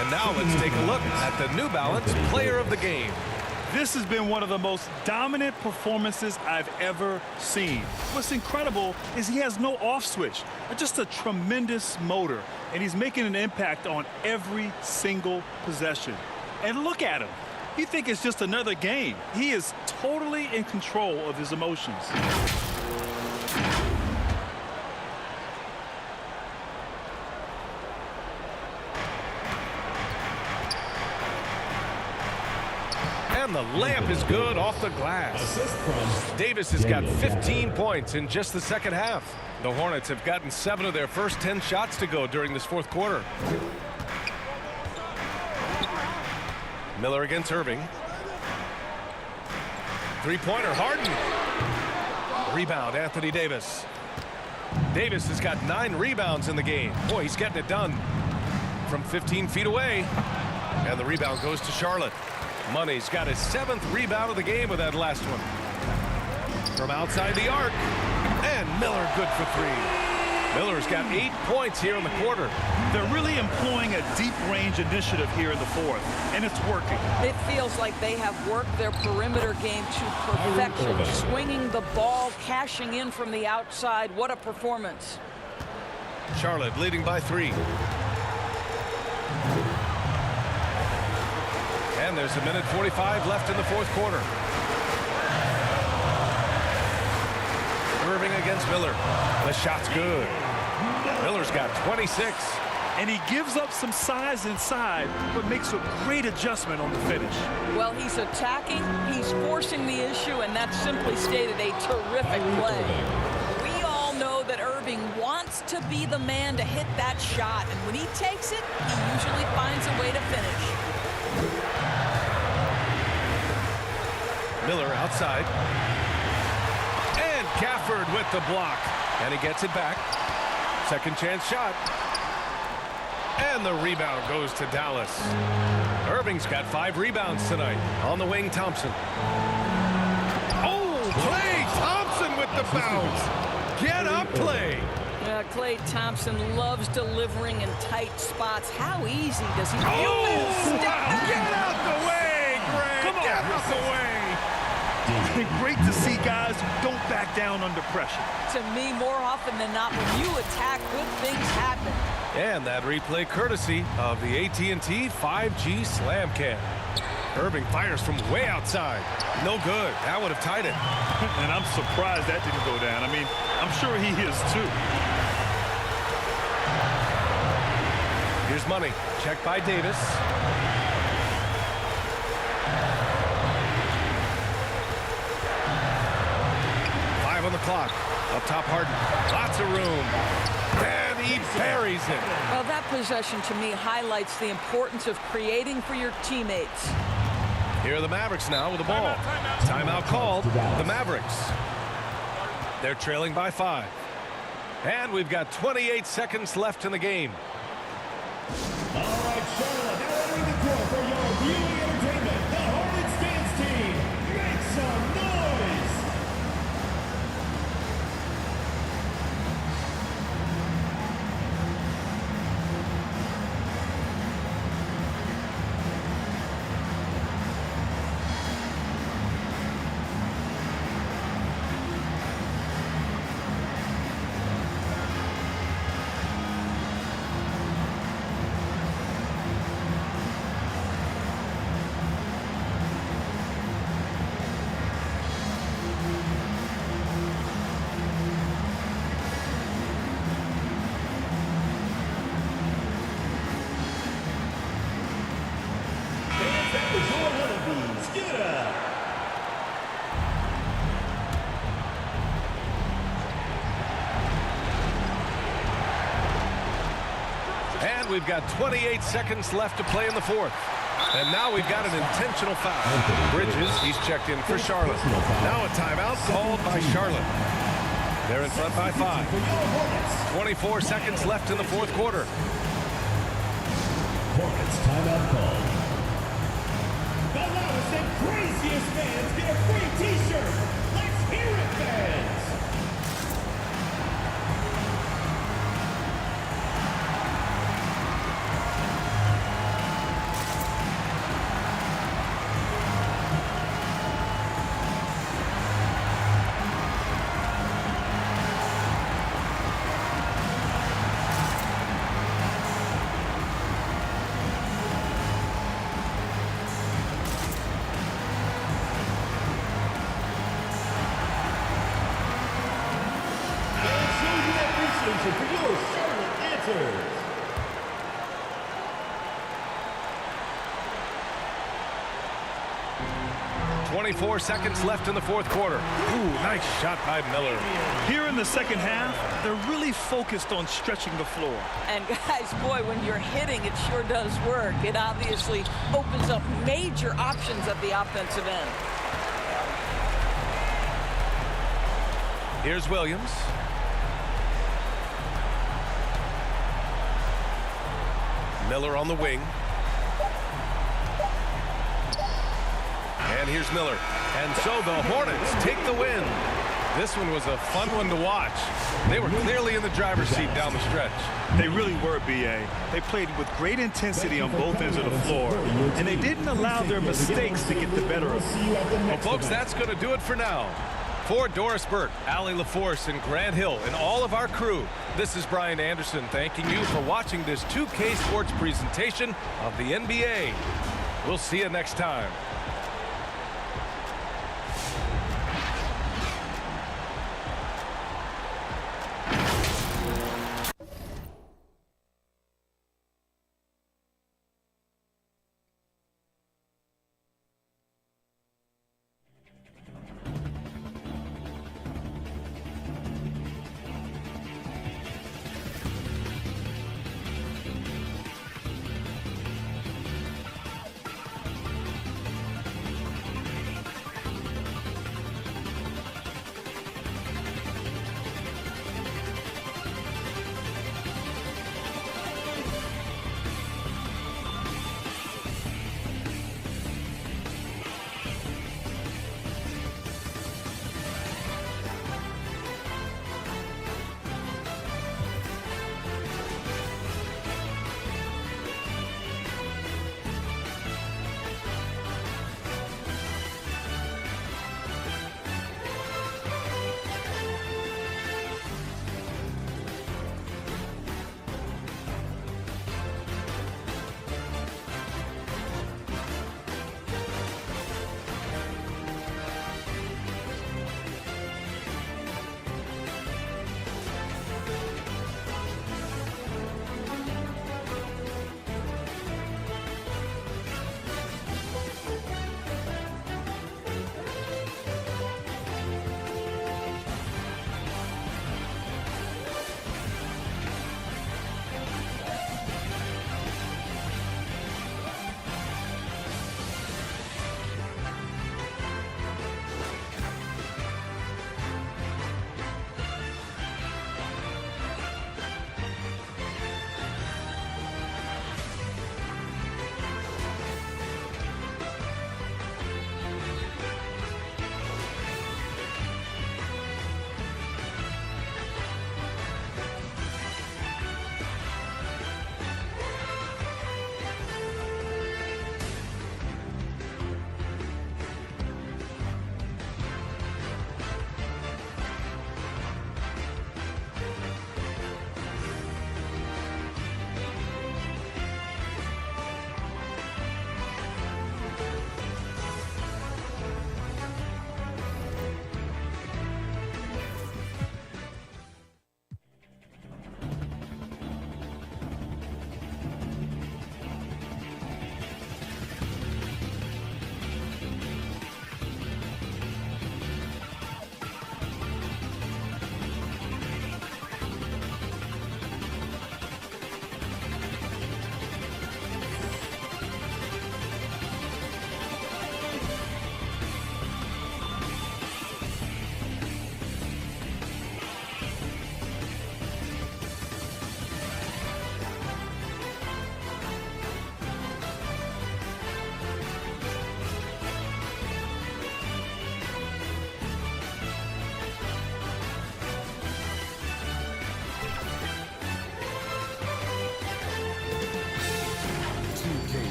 And now let's take a look at the New Balance Player of the Game. This has been one of the most dominant performances I've ever seen. What's incredible is he has no off switch, just a tremendous motor, and he's making an impact on every single possession. And look at him. You think it's just another game. He is totally in control of his emotions. And the layup is good off the glass. Davis has got 15 points in just the second half. The Hornets have gotten 7 of their first 10 shots to go during this fourth quarter. Miller against Irving. Three-pointer, Harden. Rebound, Anthony Davis. Davis has got 9 rebounds in the game. Boy, he's getting it done from 15 feet away. And the rebound goes to Charlotte. Money's got his 7th rebound of the game with that last one. From outside the arc. And Miller good for 3. Miller's got 8 points here in the quarter. They're really employing a deep range initiative here in the fourth, and it's working. It feels like they have worked their perimeter game to perfection. Swinging the ball, cashing in from the outside. What a performance. Charlotte leading by 3. And there's a minute 45 left in the fourth quarter. Irving against Miller. The shot's good. Miller's got 26. And he gives up some size inside, but makes a great adjustment on the finish. Well, he's attacking, he's forcing the issue, and that's simply stated a terrific play. We all know that Irving wants to be the man to hit that shot, and when he takes it, he usually finds a way to finish. Miller outside. And Gafford with the block. And he gets it back. Second chance shot. And the rebound goes to Dallas. Irving's got 5 rebounds tonight. On the wing, Thompson. Oh, Klay Thompson with the bounce. Get up, Klay. Klay Thompson loves delivering in tight spots. How easy does he do Oh, wow. Get out the way, Greg. Come on. Get out the way. Great to see guys who don't back down under pressure. To me, more often than not, when you attack, good things happen. And that replay courtesy of the AT&T 5G Slam Cam. Irving fires from way outside. No good. That would have tied it. And I'm surprised that didn't go down. I mean, I'm sure he is too. Here's Money. Checked by Davis. On the clock. Up top, Harden. Lots of room. And he buries it. Well, that possession to me highlights the importance of creating for your teammates. Here are the Mavericks now with the ball. Timeout called. The Mavericks. They're trailing by 5. And we've got 28 seconds left in the game. All right, Charlotte, now entering the court for your viewing entertainment, the Hornets dance team. Make some noise! And we've got 28 seconds left to play in the 4th. And now we've got an intentional foul. Bridges, he's checked in for Charlotte. Now a timeout called by Charlotte. They're in front by 5. 24 seconds left in the 4th quarter. Hornets timeout called. The loudest and craziest fans get a free t-shirt. Let's hear it, fans! For your Charlotte answers. 24 seconds left in the 4th quarter. Ooh, nice shot by Miller. Here in the second half, they're really focused on stretching the floor. And guys, boy, when you're hitting, it sure does work. It obviously opens up major options at the offensive end. Here's Williams. Miller on the wing. And here's Miller. And so the Hornets take the win. This one was a fun one to watch. They were clearly in the driver's seat down the stretch. They really were, B.A. They played with great intensity on both ends of the floor, and they didn't allow their mistakes to get the better of them. Well, folks, that's going to do it for now. For Doris Burke, Allie LaForce, and Grant Hill, and all of our crew, this is Brian Anderson thanking you for watching this 2K Sports presentation of the NBA. We'll see you next time.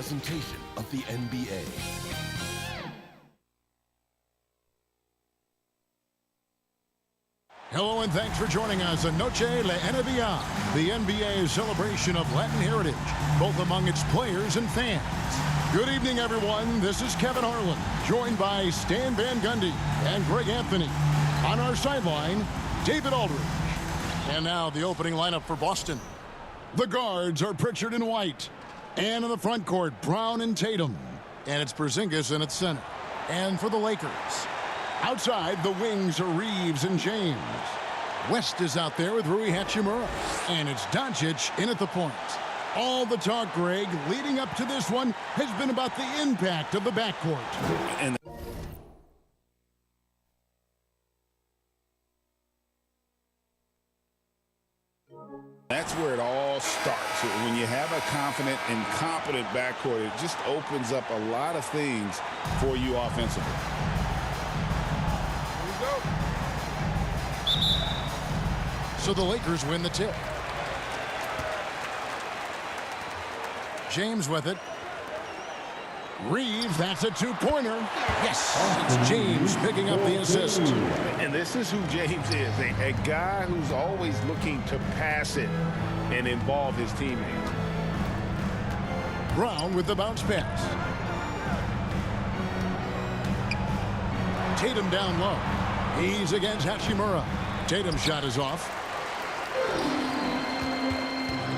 presentation of the NBA. Hello and thanks for joining us on Noche La NBA, the NBA celebration of Latin heritage, both among its players and fans. Good evening, everyone. This is Kevin Harlan, joined by Stan Van Gundy and Greg Anthony. On our sideline, David Aldridge. And now the opening lineup for Boston. The guards are Pritchard and White. And in the front court, Brown and Tatum. And it's Porzingis in its center. And for the Lakers, outside, the wings are Reeves and James. West is out there with Rui Hachimura. And it's Doncic in at the point. All the talk, Greg, leading up to this one has been about the impact of the backcourt. And that's where it all starts. When you have a confident and competent backcourt, it just opens up a lot of things for you offensively. So the Lakers win the tip. James with it. Reeves, that's a two-pointer. Yes, it's James picking up the assist. And this is who James is, a guy who's always looking to pass it and involve his teammates. Brown with the bounce pass. Tatum down low. He's against Hachimura. Tatum's shot is off.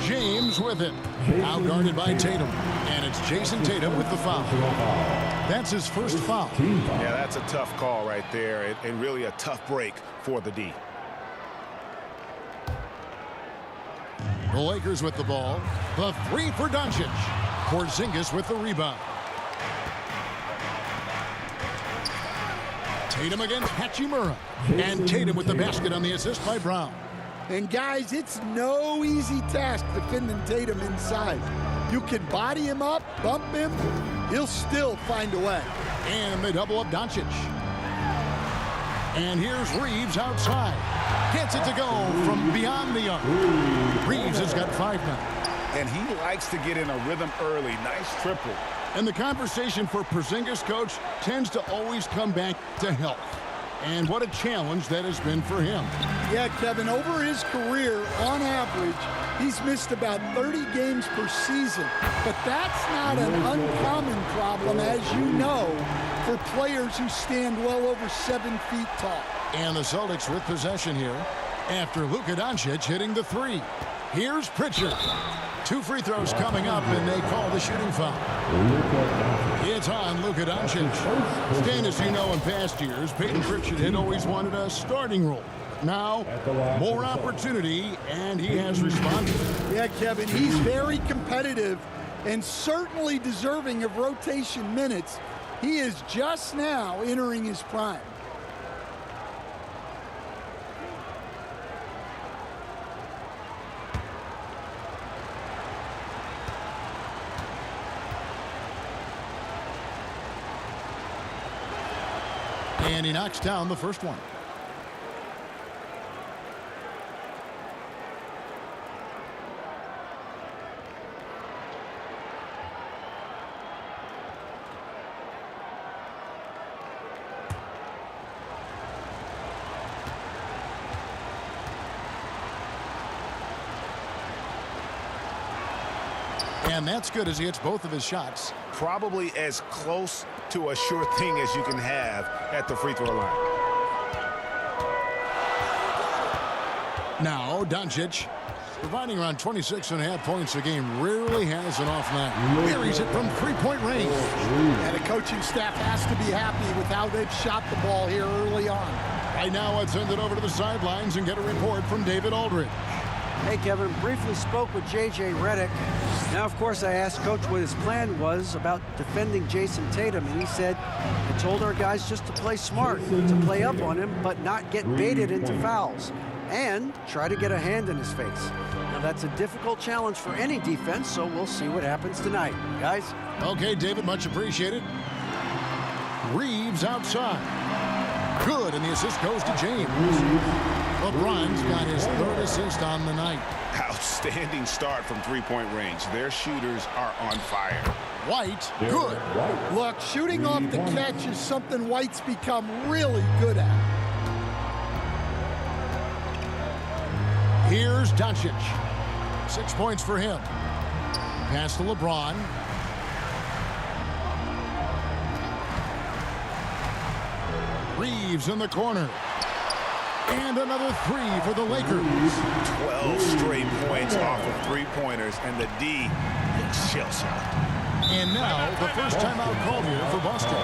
James with it. Outguarded by Tatum. And it's Jason Tatum with the foul. That's his first foul. Yeah, that's a tough call right there, and really a tough break for the D. The Lakers with the ball. The three for Doncic. Porzingis with the rebound. Tatum against Hachimura. And Tatum with the basket on the assist by Brown. And guys, it's no easy task defending Tatum inside. You can body him up, bump him, he'll still find a way. And they double up Doncic. And here's Reeves outside. Gets it to go from beyond the arc. Reeves has got 5 now. And he likes to get in a rhythm early. Nice triple. And the conversation for Porzingis, coach, tends to always come back to health. And what a challenge that has been for him. Yeah, Kevin, over his career, on average, he's missed about 30 games per season. But that's not an uncommon problem, as you know, for players who stand well over 7 feet tall. And the Celtics with possession here after Luka Doncic hitting the three. Here's Pritchard. 2 free throws coming up, and they call the shooting foul. It's on Luka Doncic. Stan, as you know, in past years, Peyton Pritchard had always wanted a starting role. Now, more opportunity, and he has responded. Yeah, Kevin, he's very competitive and certainly deserving of rotation minutes. He is just now entering his prime. And he knocks down the first one. And that's good as he hits both of his shots. Probably as close to a sure thing as you can have at the free throw line. Now, Doncic, providing around 26.5 points a game, rarely has an off night. Buries it from three-point range. And the coaching staff has to be happy with how they've shot the ball here early on. Right now, let's send it over to the sidelines and get a report from David Aldridge. Hey, Kevin, briefly spoke with J.J. Redick. Now, of course, I asked Coach what his plan was about defending Jason Tatum, and he said, I told our guys just to play smart, to play up on him, but not get baited into fouls, and try to get a hand in his face. Now, that's a difficult challenge for any defense, so we'll see what happens tonight. Guys? Okay, David, much appreciated. Reeves outside. Good, and the assist goes to James. LeBron's got his 3rd assist on the night. Outstanding start from three-point range. Their shooters are on fire. White, good. Look, shooting off the catch is something White's become really good at. Here's Doncic. 6 points for him. Pass to LeBron. Reeves in the corner. And another three for the Lakers. 12 straight points off of three-pointers, and the D looks shell-shocked. And now, the first timeout called here for Boston.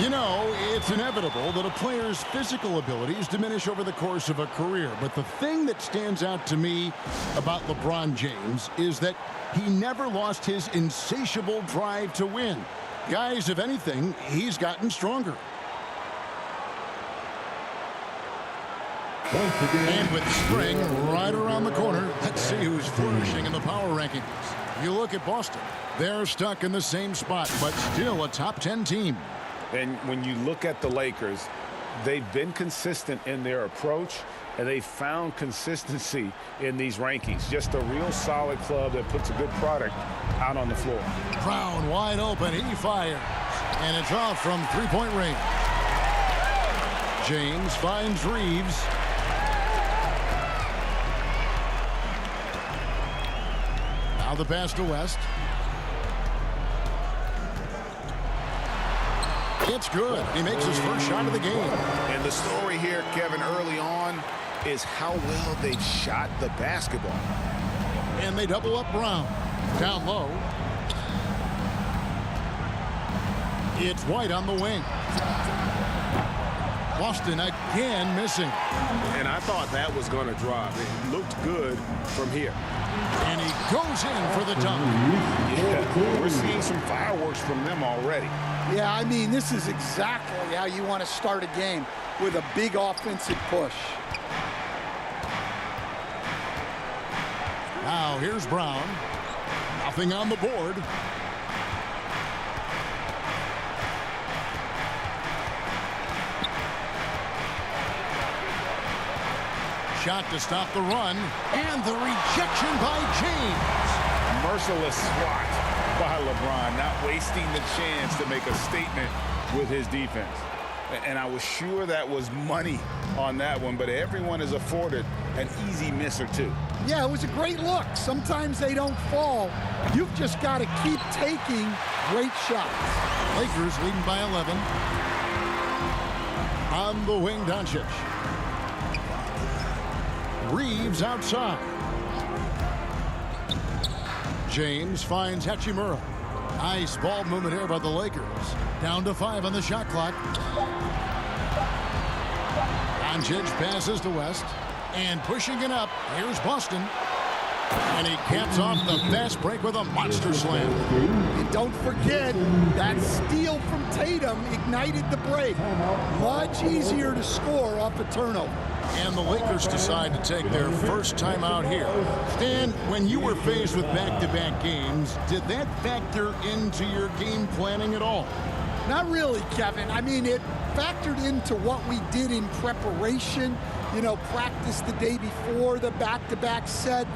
You know, it's inevitable that a player's physical abilities diminish over the course of a career. But the thing that stands out to me about LeBron James is that he never lost his insatiable drive to win. Guys, if anything, he's gotten stronger. And with spring right around the corner, let's see who's flourishing in the power rankings. You look at Boston. They're stuck in the same spot, but still a top 10 team. And when you look at the Lakers, they've been consistent in their approach, and they found consistency in these rankings. Just a real solid club that puts a good product out on the floor. Brown wide open. He fires. And it's off from three-point range. James finds Reeves. Now the pass to West. It's good. He makes his first shot of the game. And the story here, Kevin, early on is how well they've shot the basketball. And they double up Brown. Down low. It's White on the wing. Boston again missing. And I thought that was going to drop. It looked good from here. And he goes in for the dunk. Yeah, we're seeing some fireworks from them already. Yeah, I mean, this is exactly how you want to start a game, with a big offensive push. Now here's Brown. Nothing on the board. Shot to stop the run, and the rejection by James. Merciless swat by LeBron, not wasting the chance to make a statement with his defense. And I was sure that was money on that one, but everyone is afforded an easy miss or two. Yeah, it was a great look. Sometimes they don't fall. You've just got to keep taking great shots. Lakers leading by 11. On the wing, Doncic. Reeves outside. James finds Hachimura. Nice ball movement here by the Lakers. Down to 5 on the shot clock. Doncic passes to West. And pushing it up, here's Boston. And he caps off the fast break with a monster slam. And don't forget, that steal from Tatum ignited the break. Much easier to score off a turnover. And the Lakers decide to take their first time out here. Stan, when you were faced with back-to-back games, did that factor into your game planning at all? Not really, Kevin. I mean, it factored into what we did in preparation. You know, practice the day before the back-to-back set.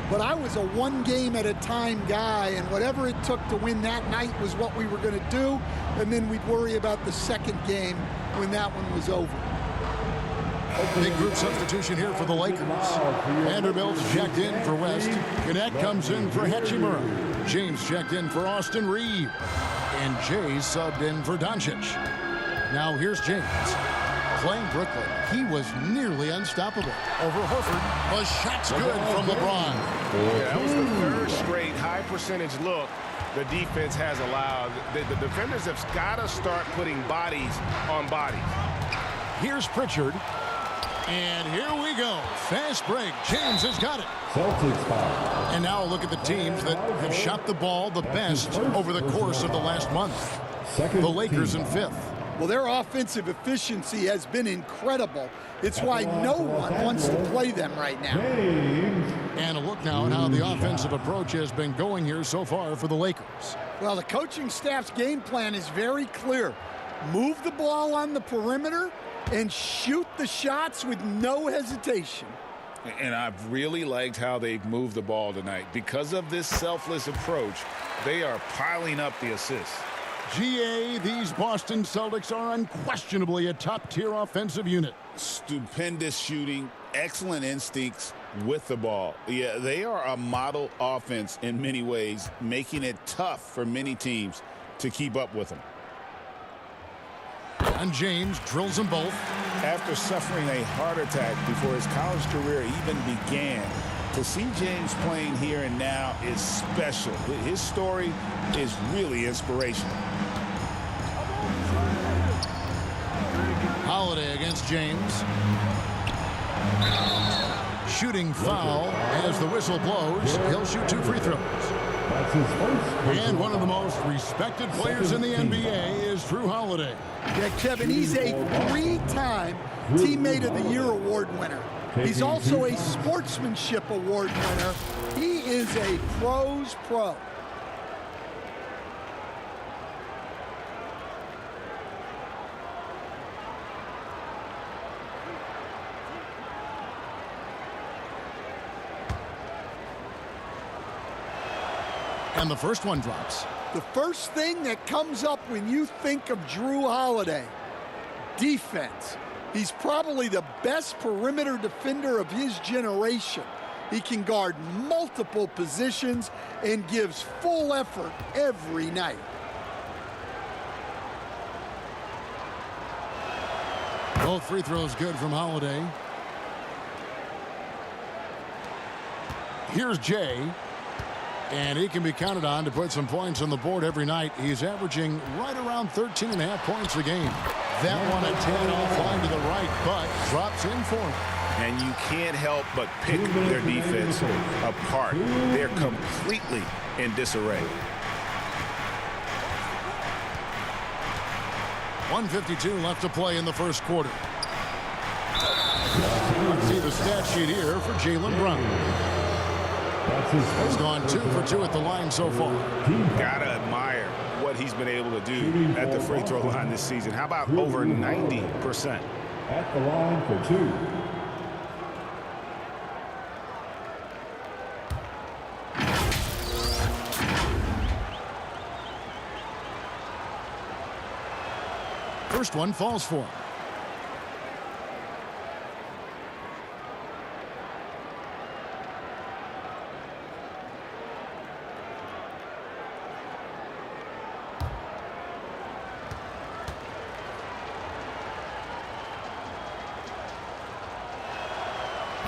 But I was a one-game-at-a-time guy, and whatever it took to win that night was what we were going to do. And then we'd worry about the second game when that one was over. Big group substitution here for the Lakers. Vanderbilt's checked in for West. Gannett comes in for Hachimura. James checked in for Austin Reeves. And Jay subbed in for Doncic. Now here's James. Playing Brooklyn, he was nearly unstoppable. Over Horford, the shot's good from LeBron. Yeah, that was the third straight high-percentage look the defense has allowed. The defenders have got to start putting bodies on bodies. Here's Pritchard. And here we go. Fast break. James has got it. And now look at the teams that have shot the ball the best over the course of the last month. The Lakers in 5th. Well, their offensive efficiency has been incredible. It's why no one wants to play them right now. And a look now at how the offensive approach has been going here so far for the Lakers. Well, the coaching staff's game plan is very clear. Move the ball on the perimeter and shoot the shots with no hesitation. And I've really liked how they've moved the ball tonight. Because of this selfless approach, they are piling up the assists. GA, these Boston Celtics are unquestionably a top-tier offensive unit. Stupendous shooting, excellent instincts with the ball. Yeah, they are a model offense in many ways, making it tough for many teams to keep up with them. And James drills them both. After suffering a heart attack before his college career even began, to see James playing here and now is special. His story is really inspirational. Holiday against James. Shooting foul as the whistle blows. He'll shoot 2 free throws. And one of the most respected players in the NBA is Drew Holiday. Yeah, Kevin, he's a 3-time Teammate of the Year award winner. He's also a Sportsmanship Award winner. He is a pro's pro. And the first one drops. The first thing that comes up when you think of Drew Holiday, defense. He's probably the best perimeter defender of his generation. He can guard multiple positions and gives full effort every night. Both free throws good from Holiday. Here's Jay. And he can be counted on to put some points on the board every night. He's averaging right around 13.5 points a game. That one a 10 offline to the right, but drops in for him. And you can't help but pick their defense apart. They're completely in disarray. 1:52 left to play in the first quarter. Let's see the stat sheet here for Jaylen Brown. He's gone 2 for 2 at the line so far. Gotta admire what he's been able to do at the free throw line this season. How about over 90%? At the line for 2. First one falls for him.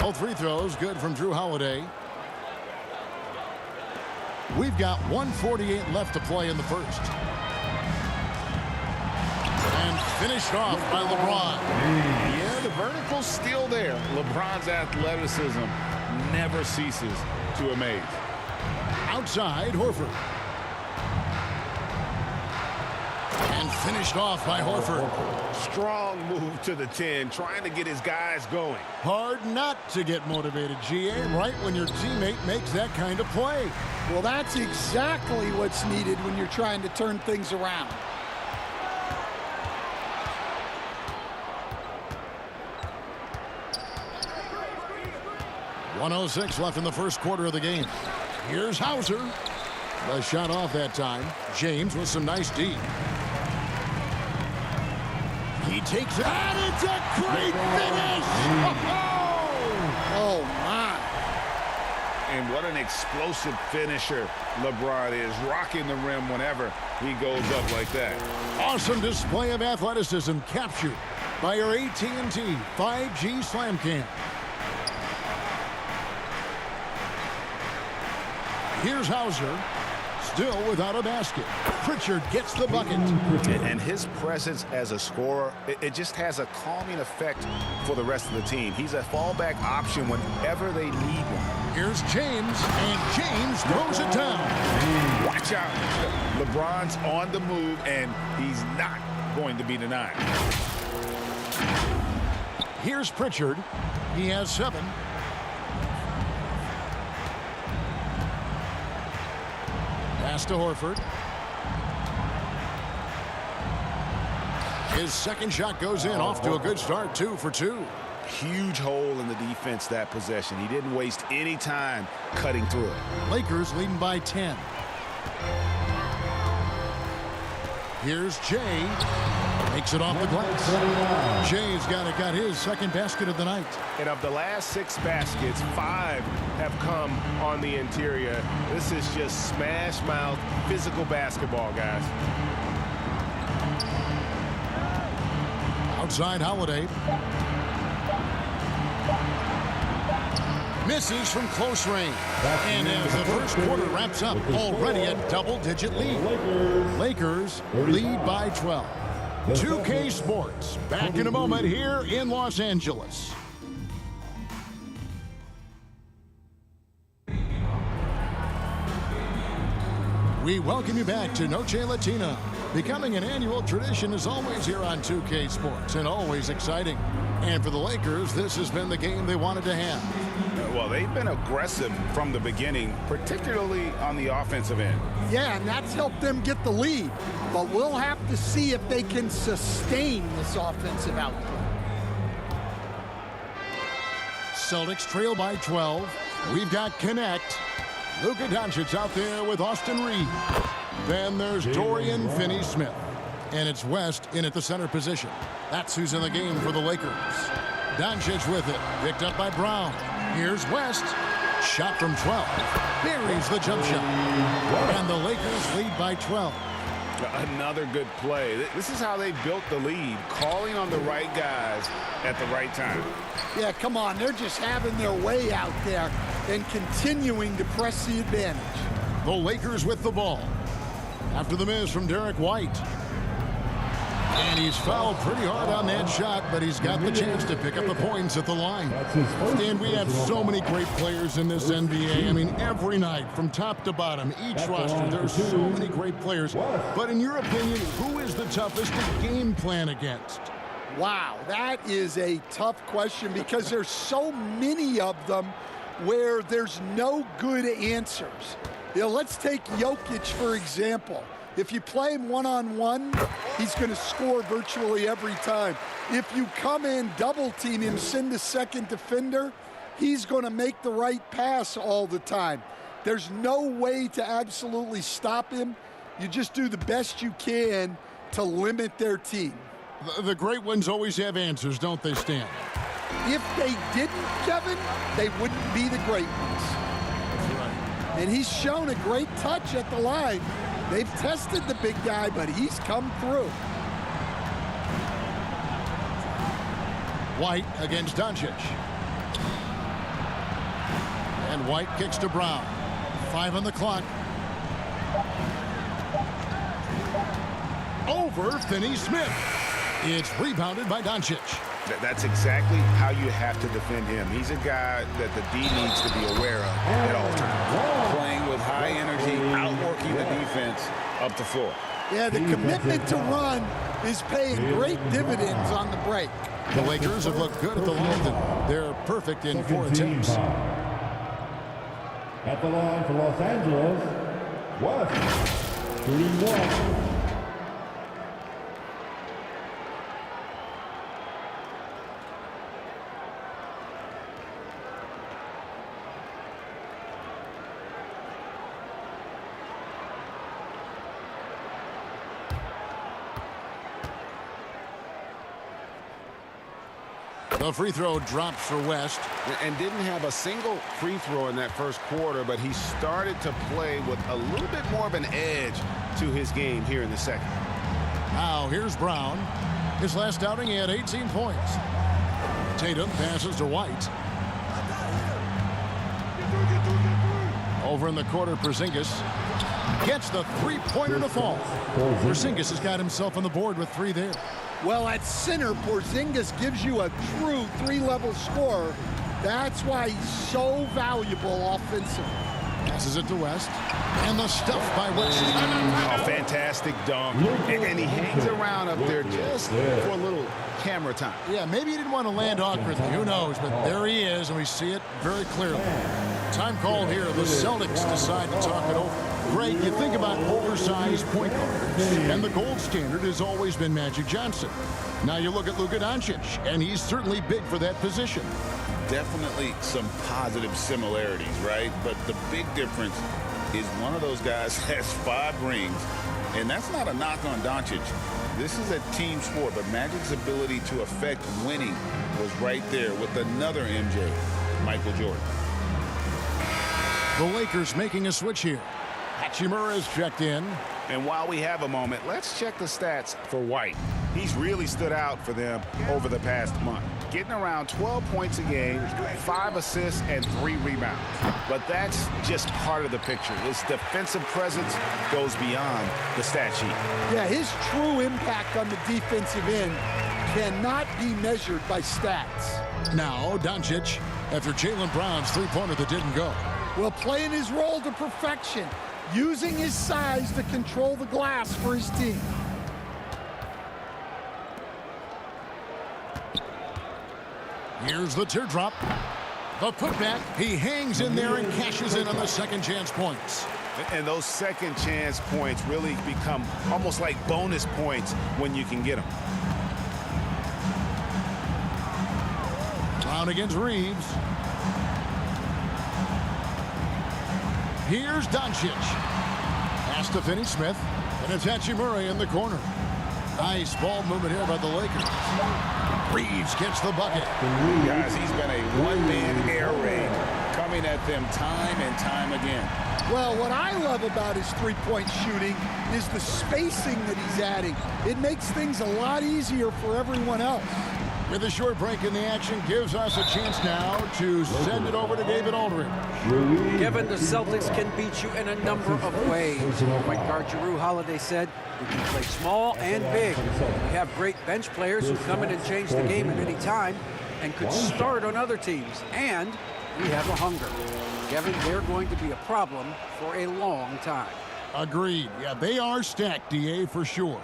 Both free throws good from Drew Holiday. We've got 1:48 left to play in the first. And finished off by LeBron. Yeah, the vertical's still there. LeBron's athleticism never ceases to amaze. Outside, Horford. And finished off by Horford. Strong move to the 10, trying to get his guys going. Hard not to get motivated, GA, right when your teammate makes that kind of play. Well, that's exactly what's needed when you're trying to turn things around. .106 left in the first quarter of the game. Here's Hauser. The shot off that time. James with some nice D. He takes it. And it's a great finish! Oh, my. And what an explosive finisher LeBron is, rocking the rim whenever he goes up like that. Awesome display of athleticism captured by your AT&T 5G Slam Cam. Here's Hauser, still without a basket. Pritchard gets the bucket. And his presence as a scorer, it just has a calming effect for the rest of the team. He's a fallback option whenever they need one. Here's James, and James throws it down. Watch out. LeBron's on the move, and he's not going to be denied. Here's Pritchard. He has 7. Pass to Horford. His second shot goes in, off to a good start, 2 for 2. huge hole in the defense that possession. He didn't waste any time cutting through it. Lakers leading by 10. Here's Jay. Makes it off the glass. Jay's got his second basket of the night. And of the last 6 baskets, 5 have come on the interior. This is just smash mouth physical basketball, guys. Outside Holiday. Misses from close range. And as the first quarter wraps up, already a double-digit lead. Lakers lead by 12. 2K Sports back in a moment here in Los Angeles. We welcome you back to Noche Latina. Becoming an annual tradition is always here on 2K Sports and always exciting. And for the Lakers, this has been the game they wanted to have. Well, they've been aggressive from the beginning, particularly on the offensive end. Yeah, and that's helped them get the lead. But we'll have to see if they can sustain this offensive output. Celtics trail by 12. We've got Connect. Luka Doncic out there with Austin Reed. Then there's Dorian Finney-Smith. And it's West in at the center position. That's who's in the game for the Lakers. Doncic with it. Picked up by Brown. Here's West. Shot from 12. Buries the jump shot. And the Lakers lead by 12. Another good play. This is how they built the lead, calling on the right guys at the right time. Yeah, come on. They're just having their way out there and continuing to press the advantage. The Lakers with the ball. After the miss from Derek White. And he's fouled pretty hard on that shot, but he's got the chance to pick up the points at the line. And we have so many great players in this NBA. I mean, every night, from top to bottom, each roster, there's so many great players. But in your opinion, who is the toughest to game plan against? Wow, that is a tough question because there's so many of them where there's no good answers. You know, let's take Jokic, for example. If you play him one-on-one, he's going to score virtually every time. If you come in, double-team him, send a second defender, he's going to make the right pass all the time. There's no way to absolutely stop him. You just do the best you can to limit their team. The great ones always have answers, don't they, Stan? If they didn't, Kevin, they wouldn't be the great ones. Right. And he's shown a great touch at the line. They've tested the big guy, but he's come through. White against Doncic. And White kicks to Brown. 5 on the clock. Over Finney-Smith. It's rebounded by Doncic. That's exactly how you have to defend him. He's a guy that the D needs to be aware of at all times. Playing with high energy, outworking the defense up the floor. Yeah, the commitment to run is paying great dividends on the break. The Lakers have looked good at the line. They're perfect in 4 attempts. At the line for Los Angeles, West, shooting 1. The free throw drops for West. And didn't have a single free throw in that first quarter, but he started to play with a little bit more of an edge to his game here in the second. Now here's Brown. His last outing, he had 18 points. Tatum passes to White. Over in the corner, Porzingis gets the three-pointer to fall. Porzingis has got himself on the board with 3 there. Well, at center, Porzingis gives you a true 3-level scorer. That's why he's so valuable offensively. Passes it to West. And the stuff by West. A fantastic dunk. And he hangs around up there just for a little camera time. Yeah, maybe he didn't want to land awkwardly. Who knows? But there he is, and we see it very clearly. Time call here. The Celtics decide to talk it over. Greg, you think about oversized point guards, and the gold standard has always been Magic Johnson. Now you look at Luka Doncic, and he's certainly big for that position. Definitely some positive similarities, right? But the big difference is one of those guys has 5 rings, and that's not a knock on Doncic. This is a team sport, but Magic's ability to affect winning was right there with another MJ, Michael Jordan. The Lakers making a switch here. Hachimura is checked in. And while we have a moment, let's check the stats for White. He's really stood out for them over the past month. Getting around 12 points a game, 5 assists, and 3 rebounds. But that's just part of the picture. His defensive presence goes beyond the stat sheet. Yeah, his true impact on the defensive end cannot be measured by stats. Now, Doncic, after Jaylen Brown's three-pointer that didn't go. Well, playing his role to perfection, using his size to control the glass for his team. Here's the teardrop. The putback. He hangs in there and cashes in on the second chance points. And those second chance points really become almost like bonus points when you can get them. Brown against Reeves. Here's Doncic. Pass to Finney-Smith. And it's Hachimura in the corner. Nice ball movement here by the Lakers. Reeves gets the bucket. Guys, he's been a one-man air raid coming at them time and time again. Well, what I love about his three-point shooting is the spacing that he's adding. It makes things a lot easier for everyone else. With a short break in the action, gives us a chance now to send it over to David Aldridge. Kevin, the Celtics can beat you in a number of ways. Point guard Jrue Holiday said, we can play small and big. We have great bench players who come in and change the game at any time and could start on other teams. And we have a hunger. Kevin, they're going to be a problem for a long time. Agreed. Yeah, they are stacked, DA, for sure.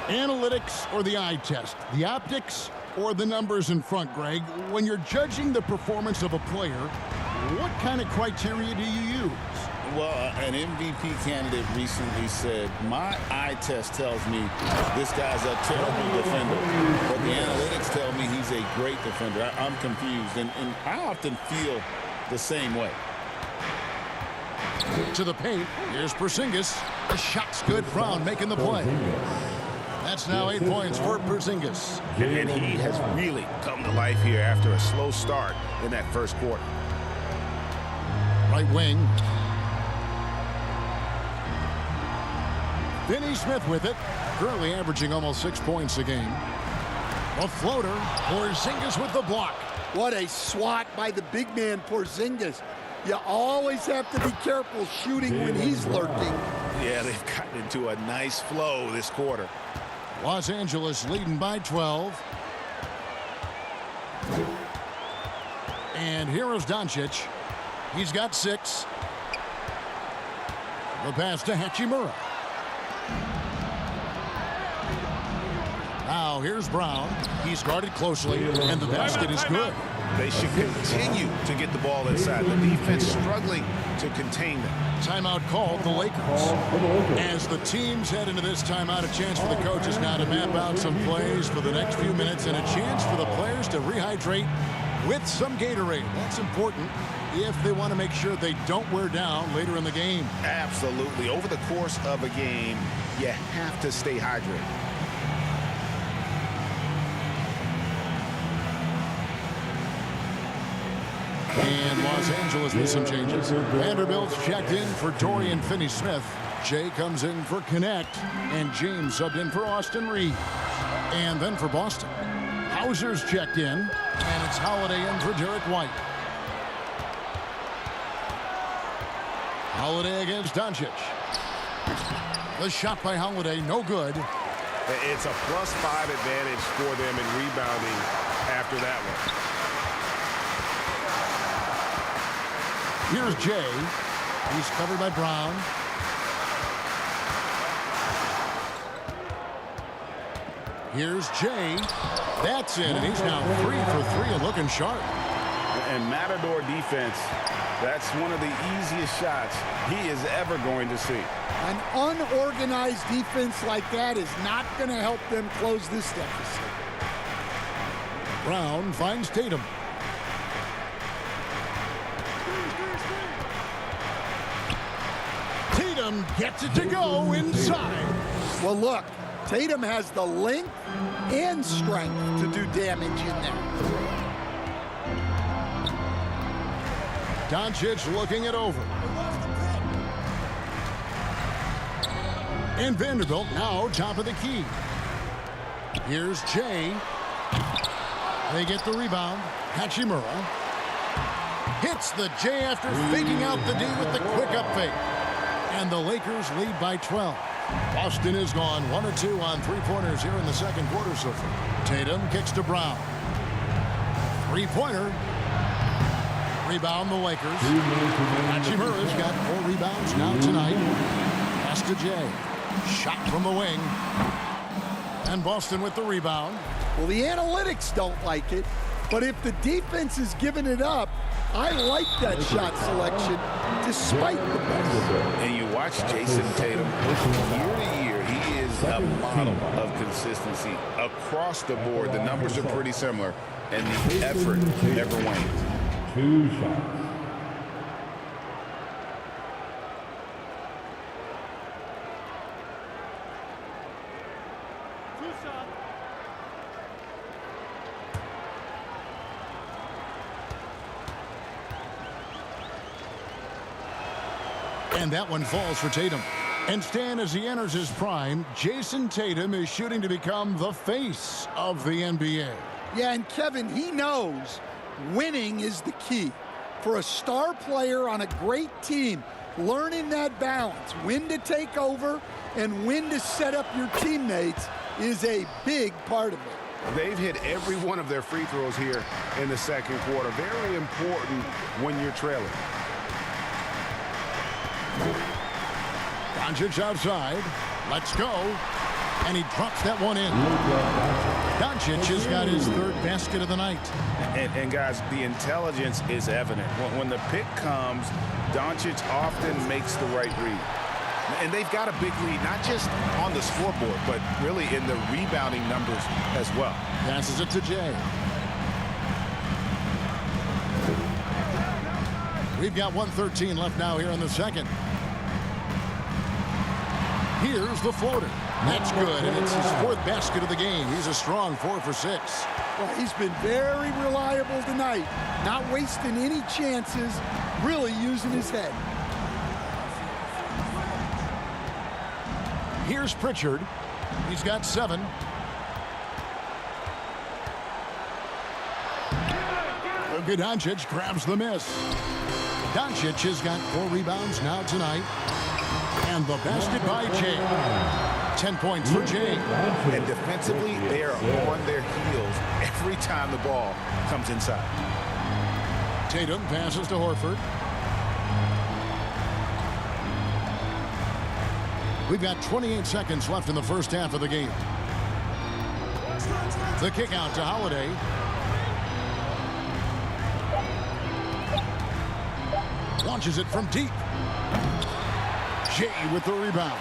Analytics or the eye test? The optics or the numbers in front, Greg? When you're judging the performance of a player, what kind of criteria do you use? Well, an MVP candidate recently said, my eye test tells me this guy's a terrible defender, but the analytics tell me he's a great defender. I'm confused, and I often feel the same way. To the paint, here's Porzingis. The shot's good. Brown making the play. That's now 8 points for Porzingis. And he has really come to life here after a slow start in that first quarter. Right wing. Finney-Smith with it. Currently averaging almost 6 points a game. A floater. Porzingis with the block. What a swat by the big man Porzingis. You always have to be careful shooting when he's lurking. Yeah, they've gotten into a nice flow this quarter. Los Angeles leading by 12. And here is Doncic. He's got 6. The pass to Hachimura. Now here's Brown. He's guarded closely, and the basket is good. They should continue to get the ball inside. The defense struggling to contain them. Timeout called the Lakers. As the teams head into this timeout, a chance for the coaches now to map out some plays for the next few minutes and a chance for the players to rehydrate with some Gatorade. That's important if they want to make sure they don't wear down later in the game. Absolutely. Over the course of a game, you have to stay hydrated. And Los Angeles with some changes. Vanderbilt's checked in for Dorian Finney-Smith. Jay comes in for Connect. And James subbed in for Austin Reeves. And then for Boston, Hauser's checked in. And it's Holiday in for Derek White. Holiday against Doncic. The shot by Holiday, no good. It's a +5 advantage for them in rebounding after that one. Here's Jay. He's covered by Brown. Here's Jay. That's in, and he's now 3 for 3 and looking sharp. And Matador defense, that's one of the easiest shots he is ever going to see. An unorganized defense like that is not going to help them close this deficit. Brown finds Tatum. Tatum gets it to go inside. Well, look, Tatum has the length and strength to do damage in there. Doncic looking it over. And Vanderbilt now top of the key. Here's Jay. They get the rebound. Hachimura hits the J after faking out the D with the quick up fake. And the Lakers lead by 12. Boston is gone 1 or 2 on three-pointers here in the second quarter so far. Tatum kicks to Brown. Three-pointer. Rebound the Lakers. Hachimura's got 4 rebounds now tonight. Pass to Jay. Shot from the wing. And Boston with the rebound. Well, the analytics don't like it, but if the defense is giving it up, I like that shot selection despite the best. And you watch Jason Tatum year to year, he is a model of consistency across the board. The numbers are pretty similar, and the effort never wanes. 2 shots. And that one falls for Tatum. And Stan, as he enters his prime, Jason Tatum is shooting to become the face of the NBA. Yeah, and Kevin, he knows winning is the key. For a star player on a great team, learning that balance, when to take over and when to set up your teammates is a big part of it. They've hit every one of their free throws here in the second quarter. Very important when you're trailing. Doncic outside. Let's go. And he drops that one in. Doncic has got his 3rd basket of the night. And guys, the intelligence is evident. When the pick comes, Doncic often makes the right read. And they've got a big lead, not just on the scoreboard, but really in the rebounding numbers as well. Passes it to Jay. We've got 1:13 left now here in the second. Here's the floater. That's good, and it's his 4th basket of the game. He's a strong 4 for 6. Well, he's been very reliable tonight, not wasting any chances, really using his head. Here's Pritchard. He's got 7. Luka Doncic grabs the miss. Doncic has got 4 rebounds now tonight. And the basket by Jay. 10 points for Jay. And defensively, they are on their heels every time the ball comes inside. Tatum passes to Horford. We've got 28 seconds left in the first half of the game. The kick out to Holiday. Launches it from deep. Jay with the rebound.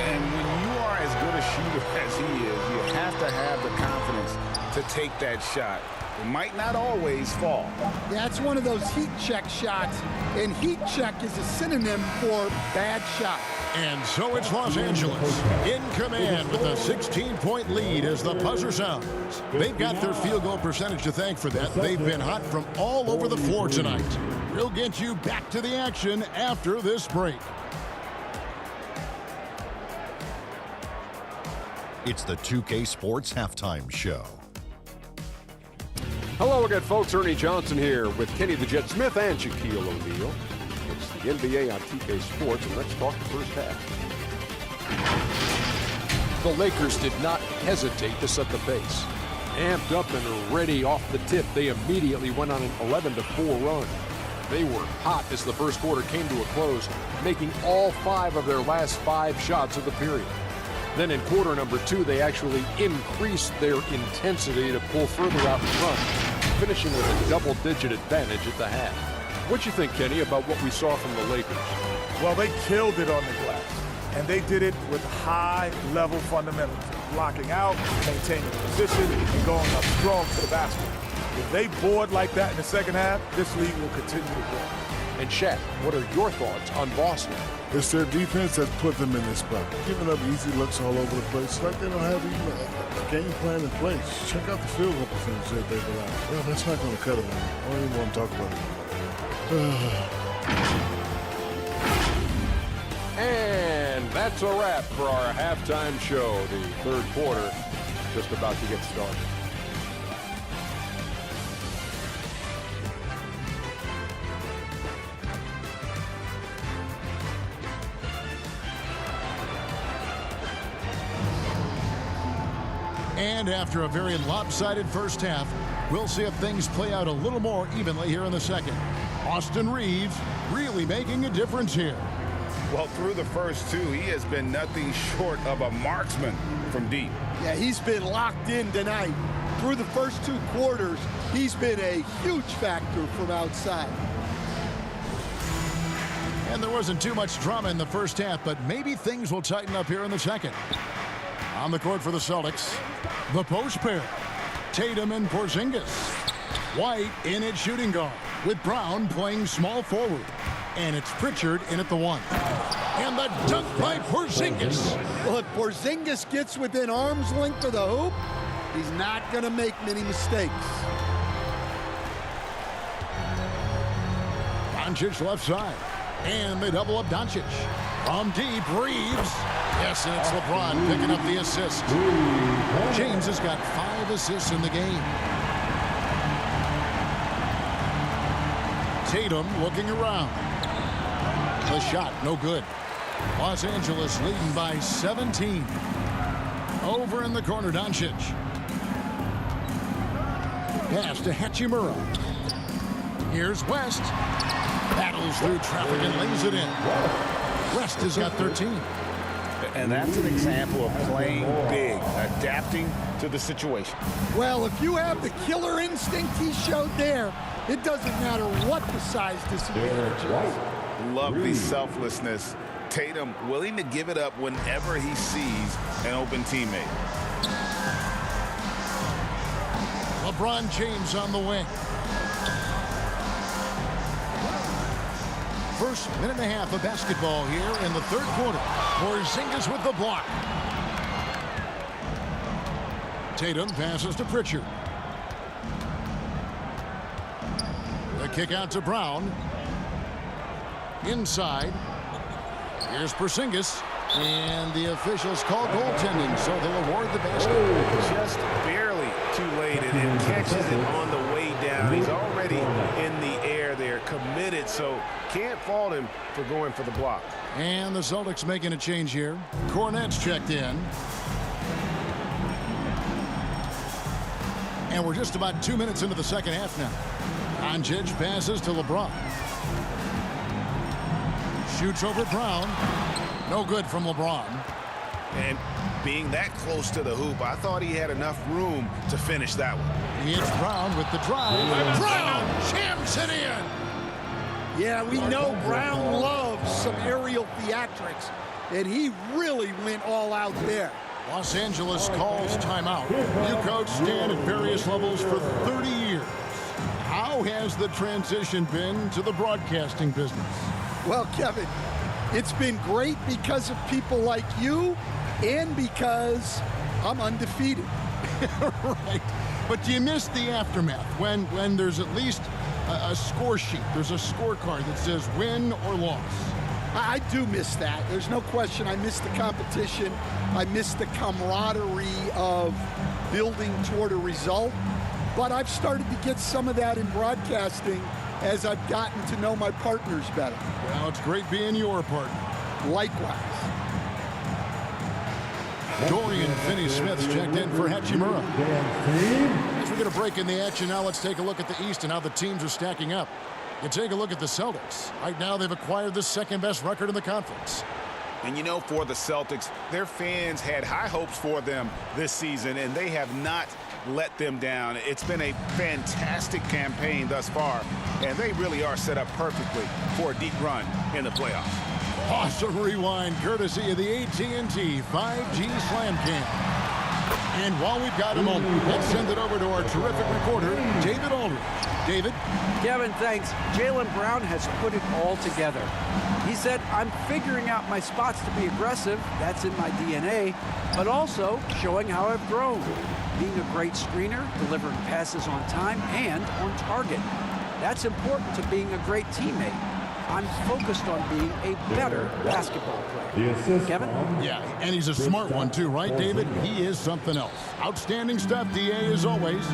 And when you are as good a shooter as he is, you have to have the confidence to take that shot. It might not always fall. Yeah, it's one of those heat check shots, and heat check is a synonym for bad shot. And so it's Los Angeles in command with a 16-point lead as the buzzer sounds. They've got their field goal percentage to thank for that. They've been hot from all over the floor tonight. We'll get you back to the action after this break. It's the 2K Sports Halftime Show. Hello again, folks. Ernie Johnson here with Kenny the Jet Smith and Shaquille O'Neal. It's the NBA on 2K Sports, and let's talk the first half. The Lakers did not hesitate to set the pace. Amped up and ready off the tip, they immediately went on an 11-4 run. They were hot as the first quarter came to a close, making all 5 of their last 5 shots of the period. Then in quarter number 2, they actually increased their intensity to pull further out in front, finishing with a double-digit advantage at the half. What you think, Kenny, about what we saw from the Lakers? Well, they killed it on the glass, and they did it with high-level fundamentals, blocking out, maintaining position, and going up strong to the basket. If they board like that in the second half, this league will continue to grow. And Shaq, what are your thoughts on Boston? It's their defense that's put them in this spot. Giving up easy looks all over the place, like they don't have even a game plan in place. Check out the field goal percentage that they've allowed. Well, that's not going to cut it on me. I don't even want to talk about it. And that's a wrap for our halftime show. The third quarter just about to get started. And after a very lopsided first half, we'll see if things play out a little more evenly here in the second. Austin Reeves really making a difference here. Well, through the first 2, he has been nothing short of a marksman from deep. Yeah, he's been locked in tonight. Through the first 2 quarters, he's been a huge factor from outside. And there wasn't too much drama in the first half, but maybe things will tighten up here in the second. On the court for the Celtics, the post pair, Tatum and Porzingis. White in at shooting guard, with Brown playing small forward. And it's Pritchard in at the 1. And the dunk by Porzingis. Well, if Porzingis gets within arm's length of the hoop, he's not going to make many mistakes. Doncic left side. And they double up Doncic. From deep, Reeves. Yes, and it's LeBron picking up the assist. James has got 5 assists in the game. Tatum looking around. The shot, no good. Los Angeles leading by 17. Over in the corner, Doncic. Pass to Hachimura. Here's West. Battles through traffic and lays it in. West has got 13. And that's an example of playing big, adapting to the situation. Well, if you have the killer instinct he showed there, it doesn't matter what the size disadvantage is. Love the selflessness. Tatum willing to give it up whenever he sees an open teammate. LeBron James on the wing. First minute and a half of basketball here in the third quarter. Porzingis with the block. Tatum passes to Pritchard. The kick out to Brown. Inside. Here's Porzingis. And the officials call goaltending, so they'll award the basket. Just barely too late, and it catches it on the way down. He's already in the air there, committed, so can't fault him for going for the block. And the Celtics making a change here. Cornette's checked in. And we're just about 2 minutes into the second half now. Doncic passes to LeBron. Shoots over Brown. No good from LeBron. And being that close to the hoop, I thought he had enough room to finish that one. It's Brown with the drive. Brown jams it in. Yeah, we know Brown loves some aerial theatrics, and he really went all out there. Los Angeles calls timeout. You coached Stan at various levels for 30 years. How has the transition been to the broadcasting business? Well, Kevin, it's been great because of people like you and because I'm undefeated. Right. But do you miss the aftermath when there's at least a score sheet? There's a scorecard that says win or loss. I do miss that. There's no question. I miss the competition. I miss the camaraderie of building toward a result. But I've started to get some of that in broadcasting as I've gotten to know my partners better. Well, it's great being your partner. Likewise. Dorian Finney-Smith's checked in for Hachimura. As we get a break in the action now, let's take a look at the East and how the teams are stacking up. You take a look at the Celtics. Right now, they've acquired the second-best record in the conference. And you know, for the Celtics, their fans had high hopes for them this season, and they have not let them down. It's been a fantastic campaign thus far, and they really are set up perfectly for a deep run in the playoffs. Awesome rewind, courtesy of the AT&T 5G Slam Cam. And while we've got a moment, let's send it over to our terrific reporter, David Aldridge. David? Kevin, thanks. Jaylen Brown has put it all together. He said, I'm figuring out my spots to be aggressive. That's in my DNA. But also showing how I've grown. Being a great screener, delivering passes on time and on target. That's important to being a great teammate. I'm focused on being a better basketball player. Kevin? Yeah, and he's a smart one too, right, David? He is something else. Outstanding stuff, DA, as always.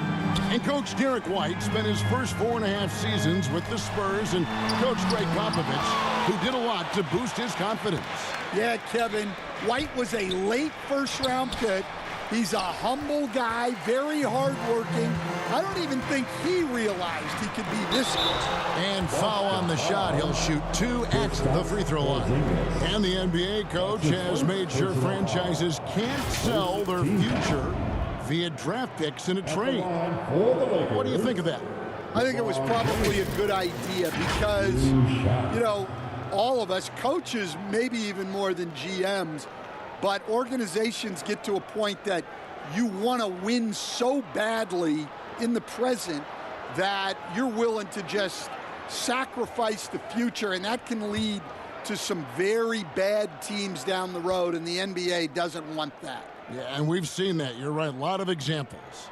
And Coach Derek White spent his first 4.5 seasons with the Spurs and Coach Greg Popovich, who did a lot to boost his confidence. Yeah, Kevin, White was a late first-round pick. He's a humble guy, very hardworking. I don't even think he realized he could be this good. And foul on the shot. He'll shoot 2 at the free throw line. And the NBA coach has made sure franchises can't sell their future via draft picks in a trade. What do you think of that? I think it was probably a good idea because, you know, all of us, coaches, maybe even more than GMs, but organizations get to a point that you want to win so badly in the present that you're willing to just sacrifice the future, and that can lead to some very bad teams down the road, and the NBA doesn't want that. Yeah, and we've seen that. You're right. A lot of examples.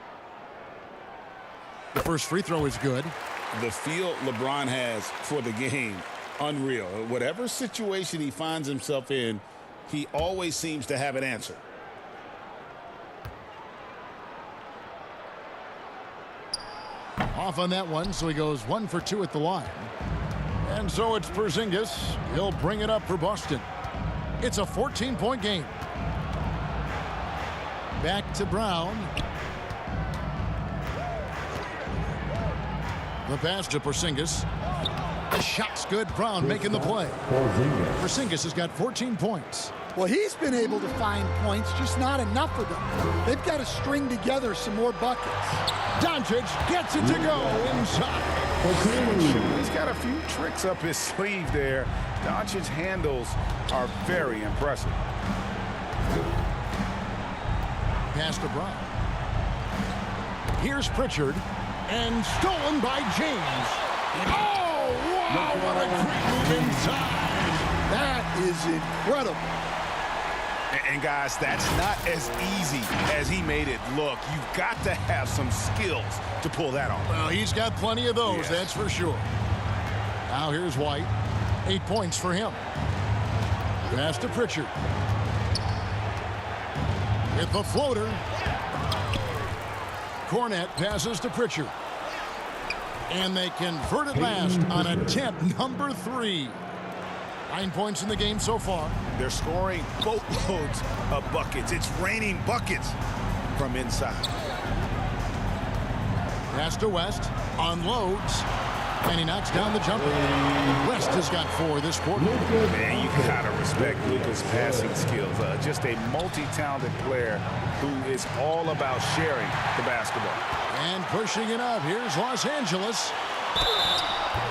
The first free throw is good. The feel LeBron has for the game, unreal. Whatever situation he finds himself in, he always seems to have an answer. Off on that one, so he goes 1 for 2 at the line. And so it's Porzingis. He'll bring it up for Boston. It's a 14-point game. Back to Brown. The pass to Porzingis. The shot's good. Brown making the play. Porzingis has got 14 points. Well, he's been able to find points, just not enough of them. They've got to string together some more buckets. Doncic gets it to go inside. He's got a few tricks up his sleeve there. Doncic's handles are very impressive. Pass to Brown. Here's Pritchard. And stolen by James. Oh, wow, what a great move inside. That is incredible. And guys, that's not as easy as he made it look. You've got to have some skills to pull that off. Well, he's got plenty of those, that's for sure. Now here's White. 8 points for him. Pass to Pritchard. With the floater. Cornette passes to Pritchard. And they convert it last on attempt number 3. 9 points in the game so far. They're scoring boatloads of buckets. It's raining buckets from inside. Pass to West. Unloads. And he knocks down the jumper. West has got 4 this quarter. Man, you gotta respect Luka's passing skills. Just a multi-talented player who is all about sharing the basketball. And pushing it up. Here's Los Angeles.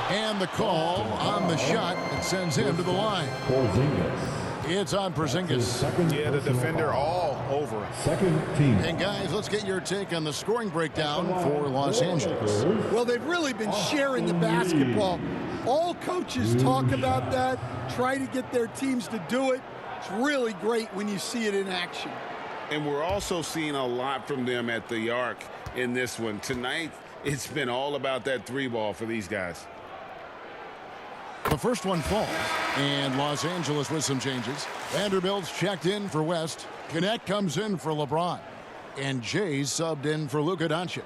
And the call on the shot that sends him to the line. It's on Porzingis. Yeah, the defender all over it. Second team. And guys, let's get your take on the scoring breakdown for Los Angeles. Well, they've really been sharing the basketball. All coaches talk about that, try to get their teams to do it. It's really great when you see it in action. And we're also seeing a lot from them at the arc in this one. Tonight, it's been all about that 3-ball for these guys. The first one falls, and Los Angeles with some changes. Vanderbilt's checked in for West. Connect comes in for LeBron. And Jay's subbed in for Luka Doncic.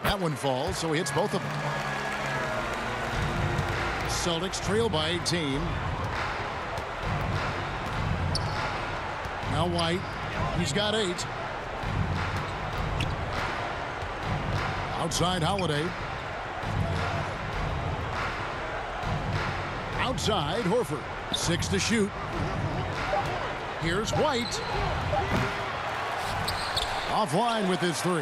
That one falls, so he hits both of them. Celtics trail by 18. Now White. He's got 8. Outside Holiday. Outside Horford. 6 to shoot. Here's White. Offline with his 3.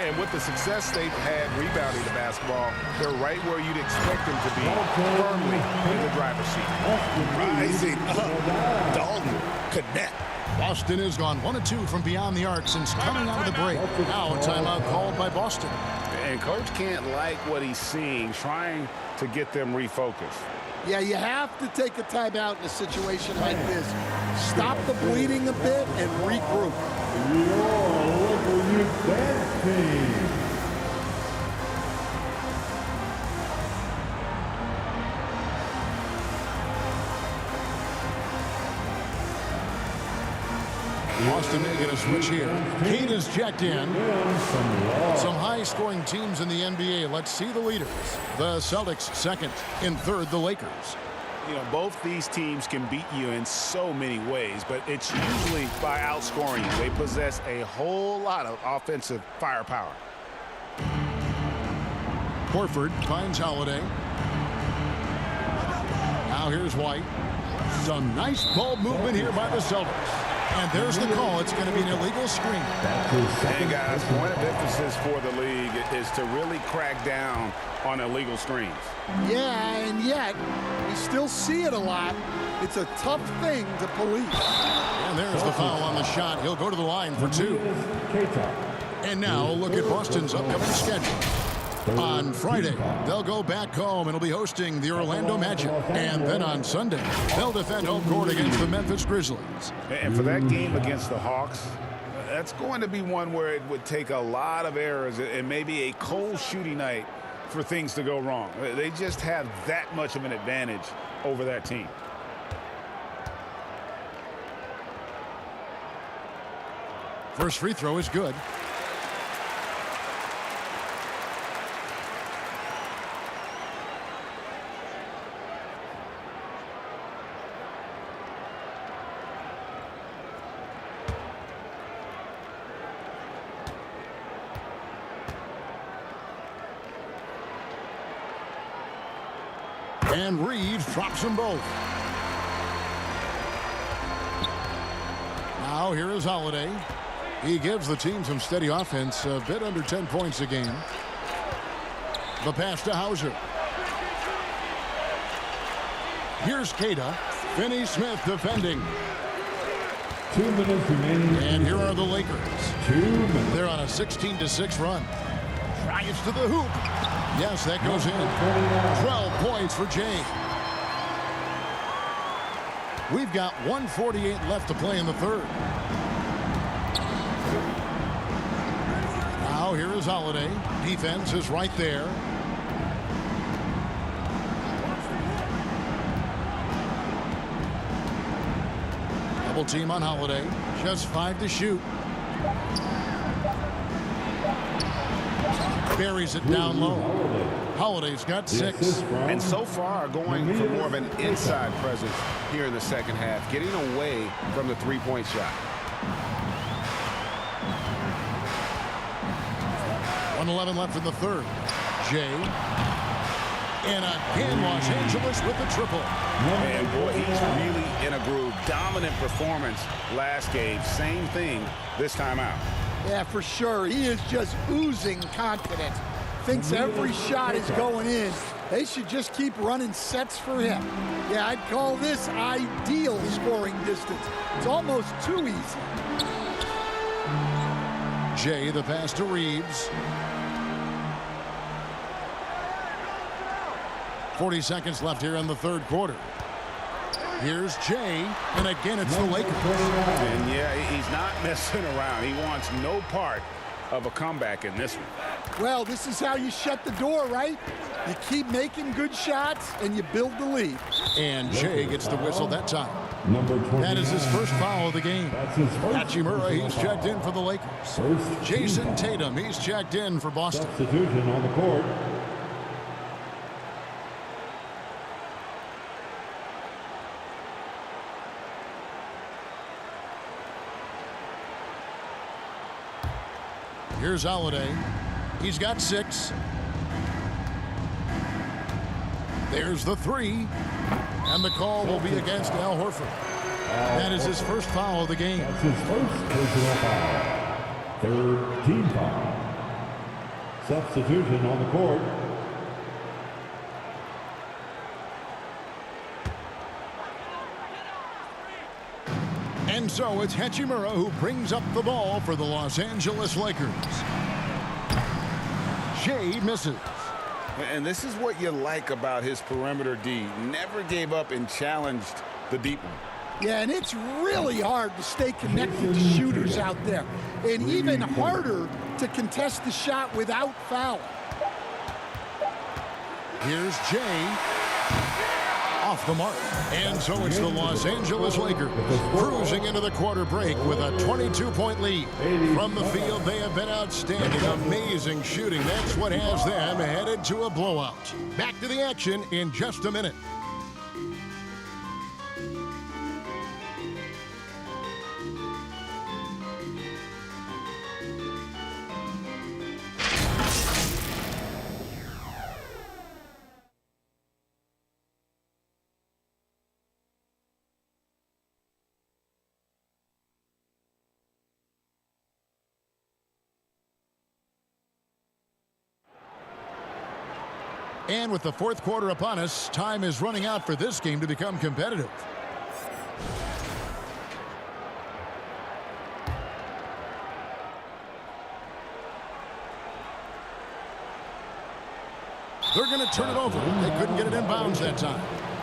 And with the success they've had rebounding the basketball, they're right where you'd expect them to be, firmly in the driver's seat. Rising up. Dalton connect. Boston has gone 1 of 2 from beyond the arc since coming out of the break. Now a timeout called by Boston. And Coach can't like what he's seeing, trying to get them refocused. Yeah, you have to take a timeout in a situation like this. Stop the bleeding a bit and regroup. Your local youth dance team. Boston making a switch here. Kane is checked in. Some high-scoring teams in the NBA. Let's see the leaders. The Celtics second. In third, the Lakers. You know, both these teams can beat you in so many ways, but it's usually by outscoring you. They possess a whole lot of offensive firepower. Horford finds Holiday. Now here's White. Some nice ball movement here by the Celtics. And there's the call. It's going to be an illegal screen. And guys, point of emphasis for the league is to really crack down on illegal screens. Yeah, and yet we still see it a lot. It's a tough thing to police. And there's the foul on the shot. He'll go to the line for 2. And now look at Boston's upcoming schedule. On Friday, they'll go back home and will be hosting the Orlando Magic. And then on Sunday, they'll defend home court against the Memphis Grizzlies. And for that game against the Hawks, that's going to be one where it would take a lot of errors and maybe a cold shooting night for things to go wrong. They just have that much of an advantage over that team. First free throw is good. And Reeves drops them both. Now here is Holiday. He gives the team some steady offense, a bit under 10 points a game. The pass to Hauser. Here's Keita. Finney-Smith defending. 2 minutes remaining. And here are the Lakers. 2 minutes. They're on a 16-6 run. Drives to the hoop. Yes, that goes in. 12 points for Jay. We've got 1:48 left to play in the third. Now here is Holiday. Defense is right there. Double team on Holiday. Just 5 to shoot. Buries it down low. Holiday's got 6. And so far going for more of an inside presence here in the second half, getting away from the three-point shot. 1:11 left in the third. Jay. And again, Los Angeles with the triple. And boy, he's really in a groove. Dominant performance last game. Same thing this time out. Yeah, for sure. He is just oozing confidence. Thinks every shot is going in. They should just keep running sets for him. Yeah, I'd call this ideal scoring distance. It's almost too easy. Jay, the pass to Reeves. 40 seconds left here in the third quarter. Here's Jay, and again it's the Lakers. And yeah, he's not messing around. He wants no part of a comeback in this one. Well, this is how you shut the door, right? You keep making good shots, and you build the lead. And Jay gets the whistle that time. That is his first foul of the game. Hachimura, he's checked in for the Lakers. Jason Tatum, he's checked in for Boston. Substitution on the court. Here's Holiday. He's got 6. There's the 3. And the call will be against Al Horford. That is his first foul of the game. That's his first personal foul. 3rd team foul. Substitution on the court. And so it's Hachimura who brings up the ball for the Los Angeles Lakers. Shea misses. And this is what you like about his perimeter D. Never gave up and challenged the deep one. Yeah, and it's really hard to stay connected to shooters out there. And even harder to contest the shot without fouling. Here's Jay. Off the mark. And so it's the Los Angeles Lakers cruising into the quarter break with a 22-point lead. From the field, they have been outstanding. Amazing shooting. That's what has them headed to a blowout. Back to the action in just a minute. And with the fourth quarter upon us, time is running out for this game to become competitive. They're going to turn it over. They couldn't get it in bounds that time.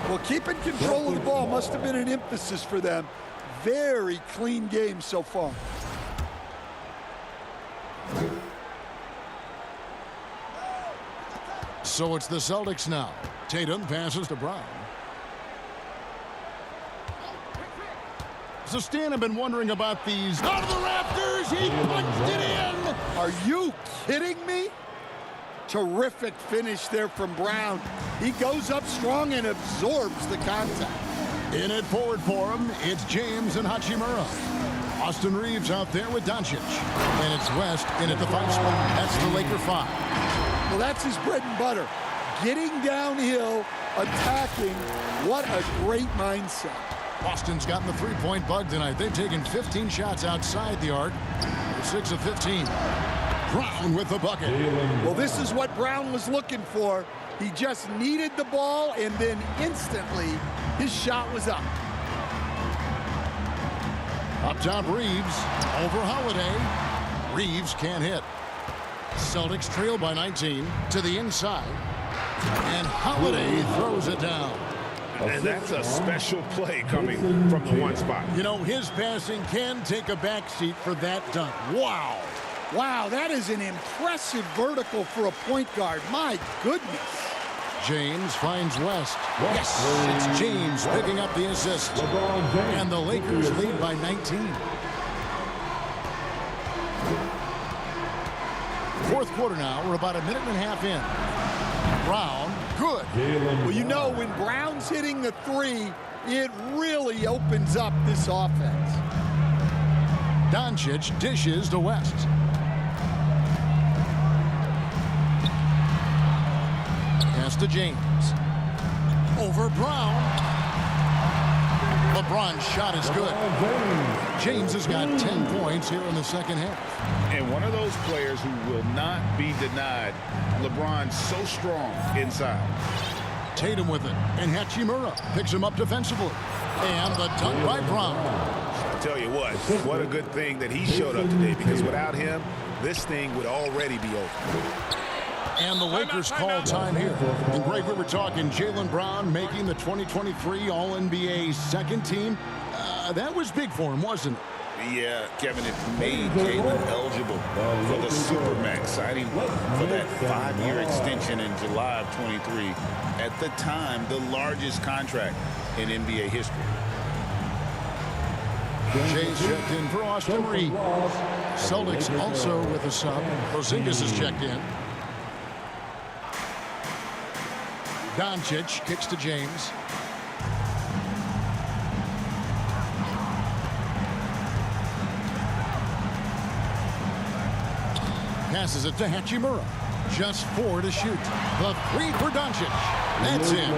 Well, keeping control of the ball must have been an emphasis for them. Very clean game so far. So it's the Celtics now. Tatum passes to Brown. So Stan, I've been wondering about these. Out of the rafters, he punched it in. Are you kidding me? Terrific finish there from Brown. He goes up strong and absorbs the contact. In it forward for him, it's James and Hachimura. Austin Reeves out there with Doncic. And it's West in at the 5 spot. That's the Laker 5. Well, that's his bread and butter. Getting downhill, attacking. What a great mindset. Boston's gotten the three-point bug tonight. They've taken 15 shots outside the arc. They're 6 of 15. Brown with the bucket. Well, this is what Brown was looking for. He just needed the ball, and then instantly his shot was up. Up top, Reeves. Over Holiday. Reeves can't hit. Celtics trail by 19 to the inside. And Holiday throws it down. And that's a special play coming from the one spot. You know, his passing can take a backseat for that dunk. Wow. Wow, that is an impressive vertical for a point guard. My goodness. James finds West. Yes, it's James picking up the assist. And the Lakers lead by 19. Fourth quarter now. We're about a minute and a half in. Brown, good. Well, you know, when Brown's hitting the 3, it really opens up this offense. Doncic dishes to West. Pass to James. Over Brown. LeBron's shot is good. James has got 10 points here in the second half. And one of those players who will not be denied. LeBron's so strong inside. Tatum with it. And Hachimura picks him up defensively. And the dunk by Brown. I tell you what a good thing that he showed up today, because without him, this thing would already be over. And the Lakers call time here. And Greg, we were talking Jaylen Brown making the 2023 All-NBA second team. That was big for him, wasn't it? Yeah, Kevin, it made Jaylen eligible for the Supermax, signing for that 5-year extension in July of 23. At the time, the largest contract in NBA history. Jay's checked in for Austin Reeves. Celtics also with a sub. Porzingis is checked in. Doncic kicks to James. Passes it to Hachimura. Just 4 to shoot. The 3 for Doncic. That's in.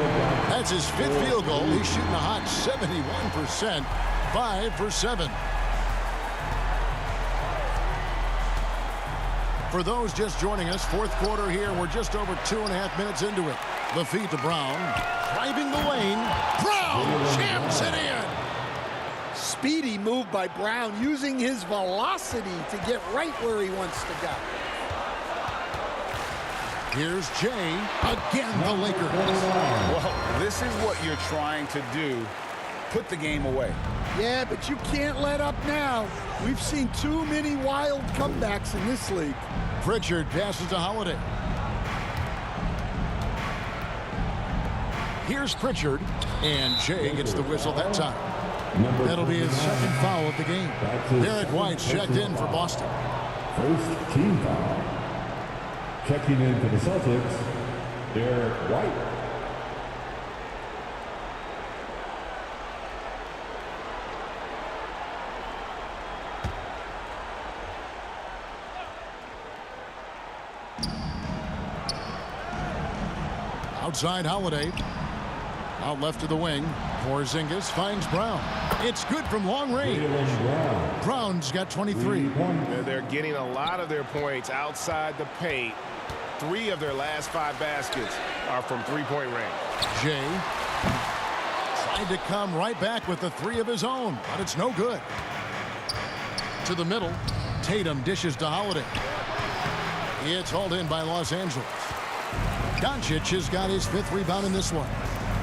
That's his 5th field goal. He's shooting a hot 71%. 5 for 7. For those just joining us, 4th quarter here. We're just over 2.5 minutes into it. The feed to Brown. Driving the lane. Brown jams it in. Speedy move by Brown, using his velocity to get right where he wants to go. Here's Jay. Again, the Lakers. Well, this is what you're trying to do. Put the game away. Yeah, but you can't let up now. We've seen too many wild comebacks in this league. Pritchard passes to Holiday. Here's Pritchard, and Jay gets the whistle that time. That'll be his 2nd foul of the game. Derek White's checked in for Boston. First team foul. Checking in for the Celtics, Derek White. Outside Holiday. Out left to the wing. Porzingis finds Brown. It's good from long range. Brown's got 23. They're getting a lot of their points outside the paint. 3 of their last 5 baskets are from 3-point range. Jay tried to come right back with the 3 of his own, but it's no good. To the middle. Tatum dishes to Holiday. It's hauled in by Los Angeles. Doncic has got his 5th rebound in this one.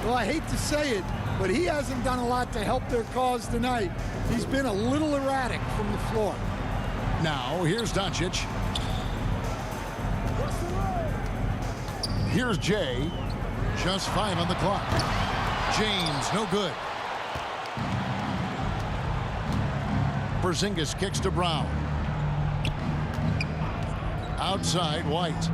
Well, I hate to say it, but he hasn't done a lot to help their cause tonight. He's been a little erratic from the floor. Now, here's Doncic. Here's Jay. Just 5 on the clock. James, no good. Porzingis kicks to Brown. Outside, White.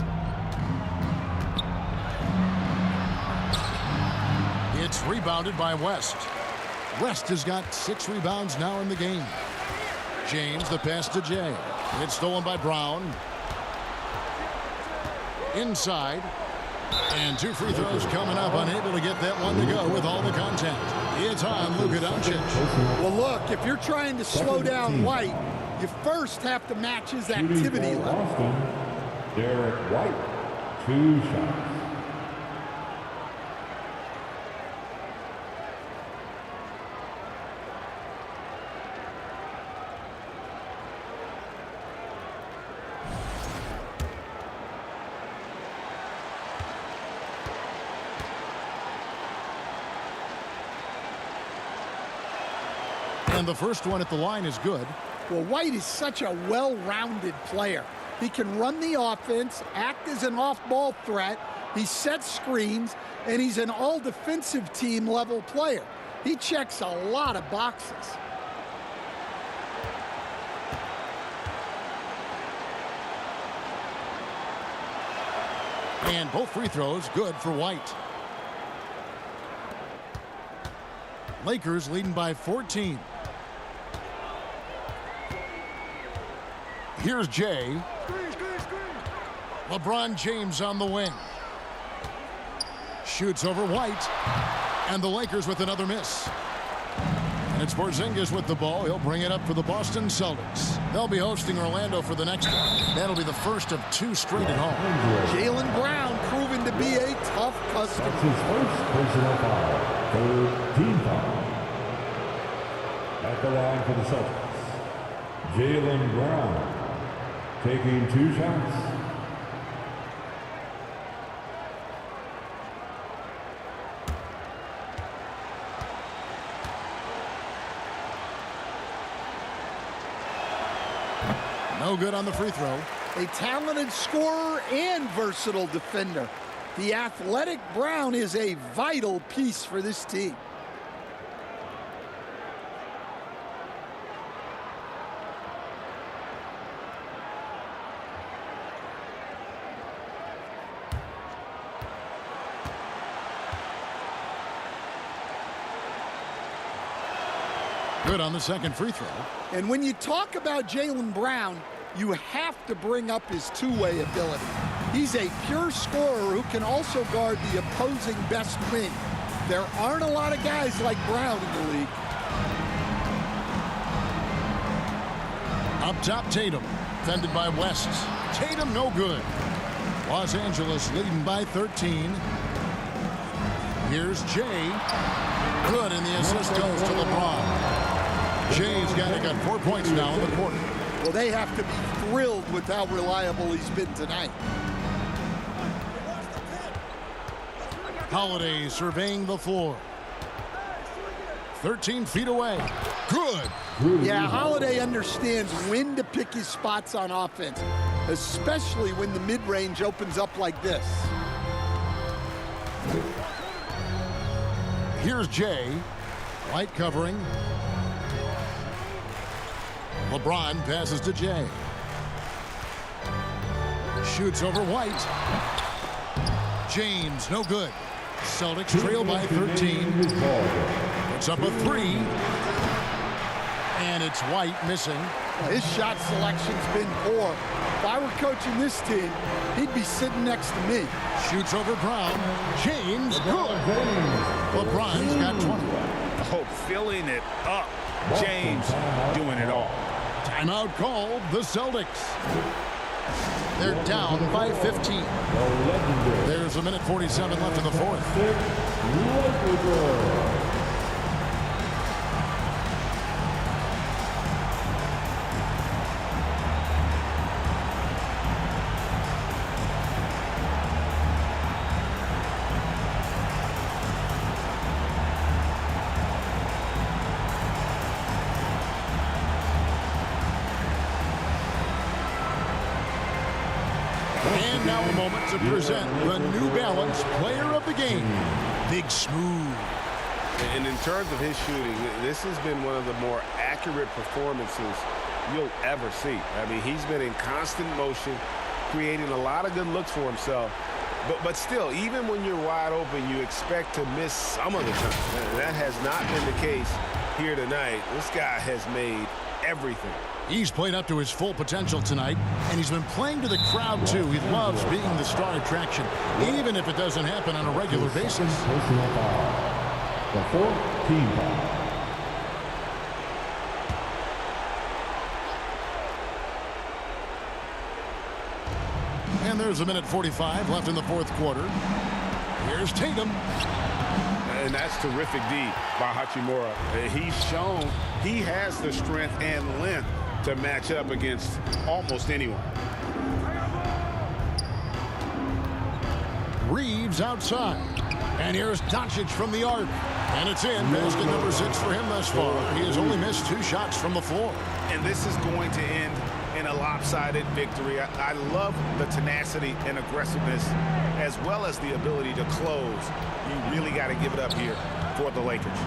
It's rebounded by West. West has got 6 rebounds now in the game. James, the pass to Jay. It's stolen by Brown. Inside. And 2 free throws coming up. Unable to get that one to go with all the contact. It's on Luka Doncic. Well, look, if you're trying to slow down White, you first have to match his activity level. Derek White, 2 shots. And the first one at the line is good. Well, White is such a well-rounded player. He can run the offense, act as an off-ball threat, he sets screens, and he's an all-defensive team level player. He checks a lot of boxes. And both free throws good for White. Lakers leading by 14. Here's Jay. LeBron James on the wing. Shoots over White. And the Lakers with another miss. And it's Porzingis with the ball. He'll bring it up for the Boston Celtics. They'll be hosting Orlando for the next one. That'll be the first of 2 straight at home. Jaylen Brown proven to be a tough customer. That's his first personal foul. 3rd team foul. At the line for the Celtics, Jaylen Brown taking 2 shots. No good on the free throw. A talented scorer and versatile defender. The athletic Brown is a vital piece for this team. Good on the second free throw. And when you talk about Jaylen Brown, you have to bring up his two-way ability. He's a pure scorer who can also guard the opposing best wing. There aren't a lot of guys like Brown in the league. Up top, Tatum, defended by West. Tatum no good. Los Angeles leading by 13. Here's Jay. Good, and the assist goes to LeBron. Jay's got 4 points now in the quarter. Well, they have to be thrilled with how reliable he's been tonight. Holiday surveying the floor. 13 feet away. Good. Yeah, Holiday understands when to pick his spots on offense, especially when the mid-range opens up like this. Here's Jay. Light covering. LeBron passes to Jay. Shoots over White. James, no good. Celtics trail by 13. Puts up a 3. And it's White missing. His shot selection's been poor. If I were coaching this team, he'd be sitting next to me. Shoots over Brown. James, good. LeBron's got 20. Oh, filling it up. James doing it all. Timeout called, the Celtics. They're down by 15. There's 1:47 left in the fourth. And now a moment to present the New Balance Player of the Game, Big Smooth. And in terms of his shooting, this has been one of the more accurate performances you'll ever see. I mean, he's been in constant motion, creating a lot of good looks for himself. But still, even when you're wide open, you expect to miss some of the time. That has not been the case here tonight. This guy has made everything. He's played up to his full potential tonight, and he's been playing to the crowd, too. He loves being the star attraction, even if it doesn't happen on a regular basis. The fourth team foul. And there's 1:45 left in the fourth quarter. Here's Tatum. And that's terrific D by Hachimura. He's shown he has the strength and length to match up against almost anyone. Reeves outside. And here's Doncic from the arc. And it's in. Basket number 6 for him thus far. He has only missed 2 shots from the floor. And this is going to end in a lopsided victory. I love the tenacity and aggressiveness as well as the ability to close. You really got to give it up here for the Lakers.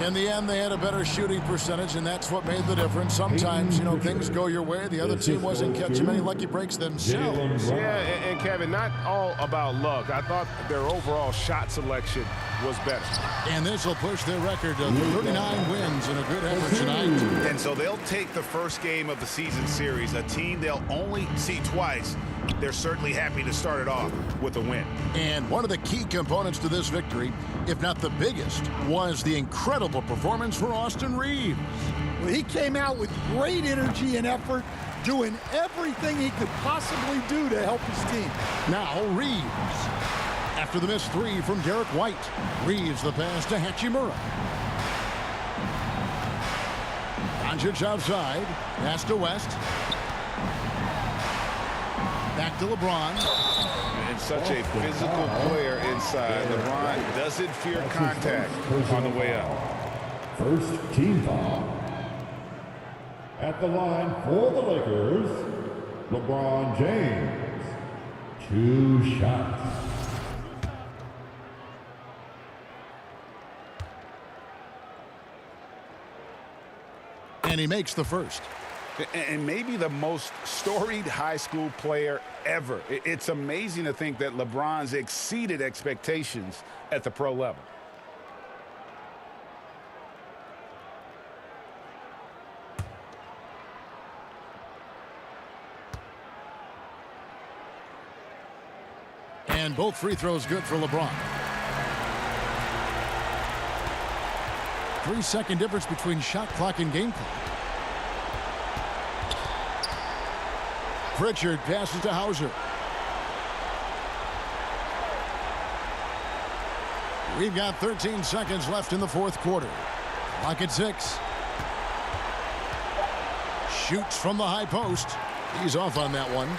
In the end, they had a better shooting percentage, and that's what made the difference. Sometimes, you know, things go your way. The other team wasn't catching many lucky breaks themselves. Yeah, and Kevin, not all about luck. I thought their overall shot selection was better. And this will push their record of 39 wins in a good effort tonight. And so they'll take the first game of the season series, a team they'll only see twice. They're certainly happy to start it off with a win. And one of the key components to this victory, if not the biggest, was the incredible performance for Austin Reeves. Well, he came out with great energy and effort, doing everything he could possibly do to help his team. Now Reeves. After the missed 3 from Derek White. Reeves the pass to Hachimura. Doncic outside. Pass to West. Back to LeBron. And such a physical player inside. LeBron doesn't fear contact on the way up. First team foul. At the line for the Lakers, LeBron James. 2 shots. And he makes the first. And maybe the most storied high school player ever. It's amazing to think that LeBron's exceeded expectations at the pro level. And both free throws good for LeBron. 3-second difference between shot clock and game clock. Pritchard passes to Hauser. We've got 13 seconds left in the fourth quarter. Clock at 6. Shoots from the high post. He's off on that one.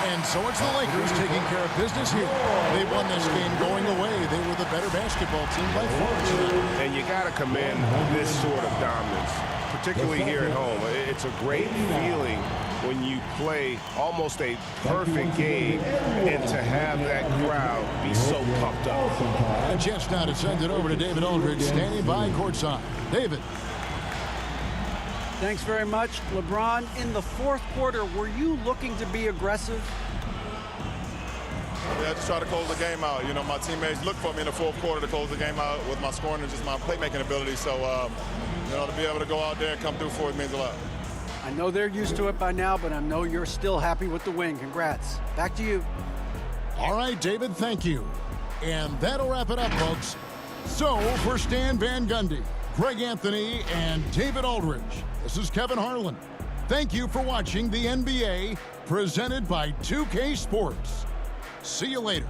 And so it's the Lakers taking care of business here. They won this game going away. They were the better basketball team by far tonight. And you got to commend this sort of dominance, particularly here at home. It's a great feeling when you play almost a perfect game and to have that crowd be so pumped up. A chance now to send it over to David Aldridge, standing by courtside. David. Thanks very much. LeBron, in the fourth quarter, were you looking to be aggressive? Yeah, just try to close the game out. You know, my teammates look for me in the fourth quarter to close the game out with my scoring and just my playmaking ability. So, you know, to be able to go out there and come through for it means a lot. I know they're used to it by now, but I know you're still happy with the win. Congrats. Back to you. All right, David, thank you. And that'll wrap it up, folks. So, for Stan Van Gundy, Greg Anthony, and David Aldridge, this is Kevin Harlan. Thank you for watching the NBA presented by 2K Sports. See you later.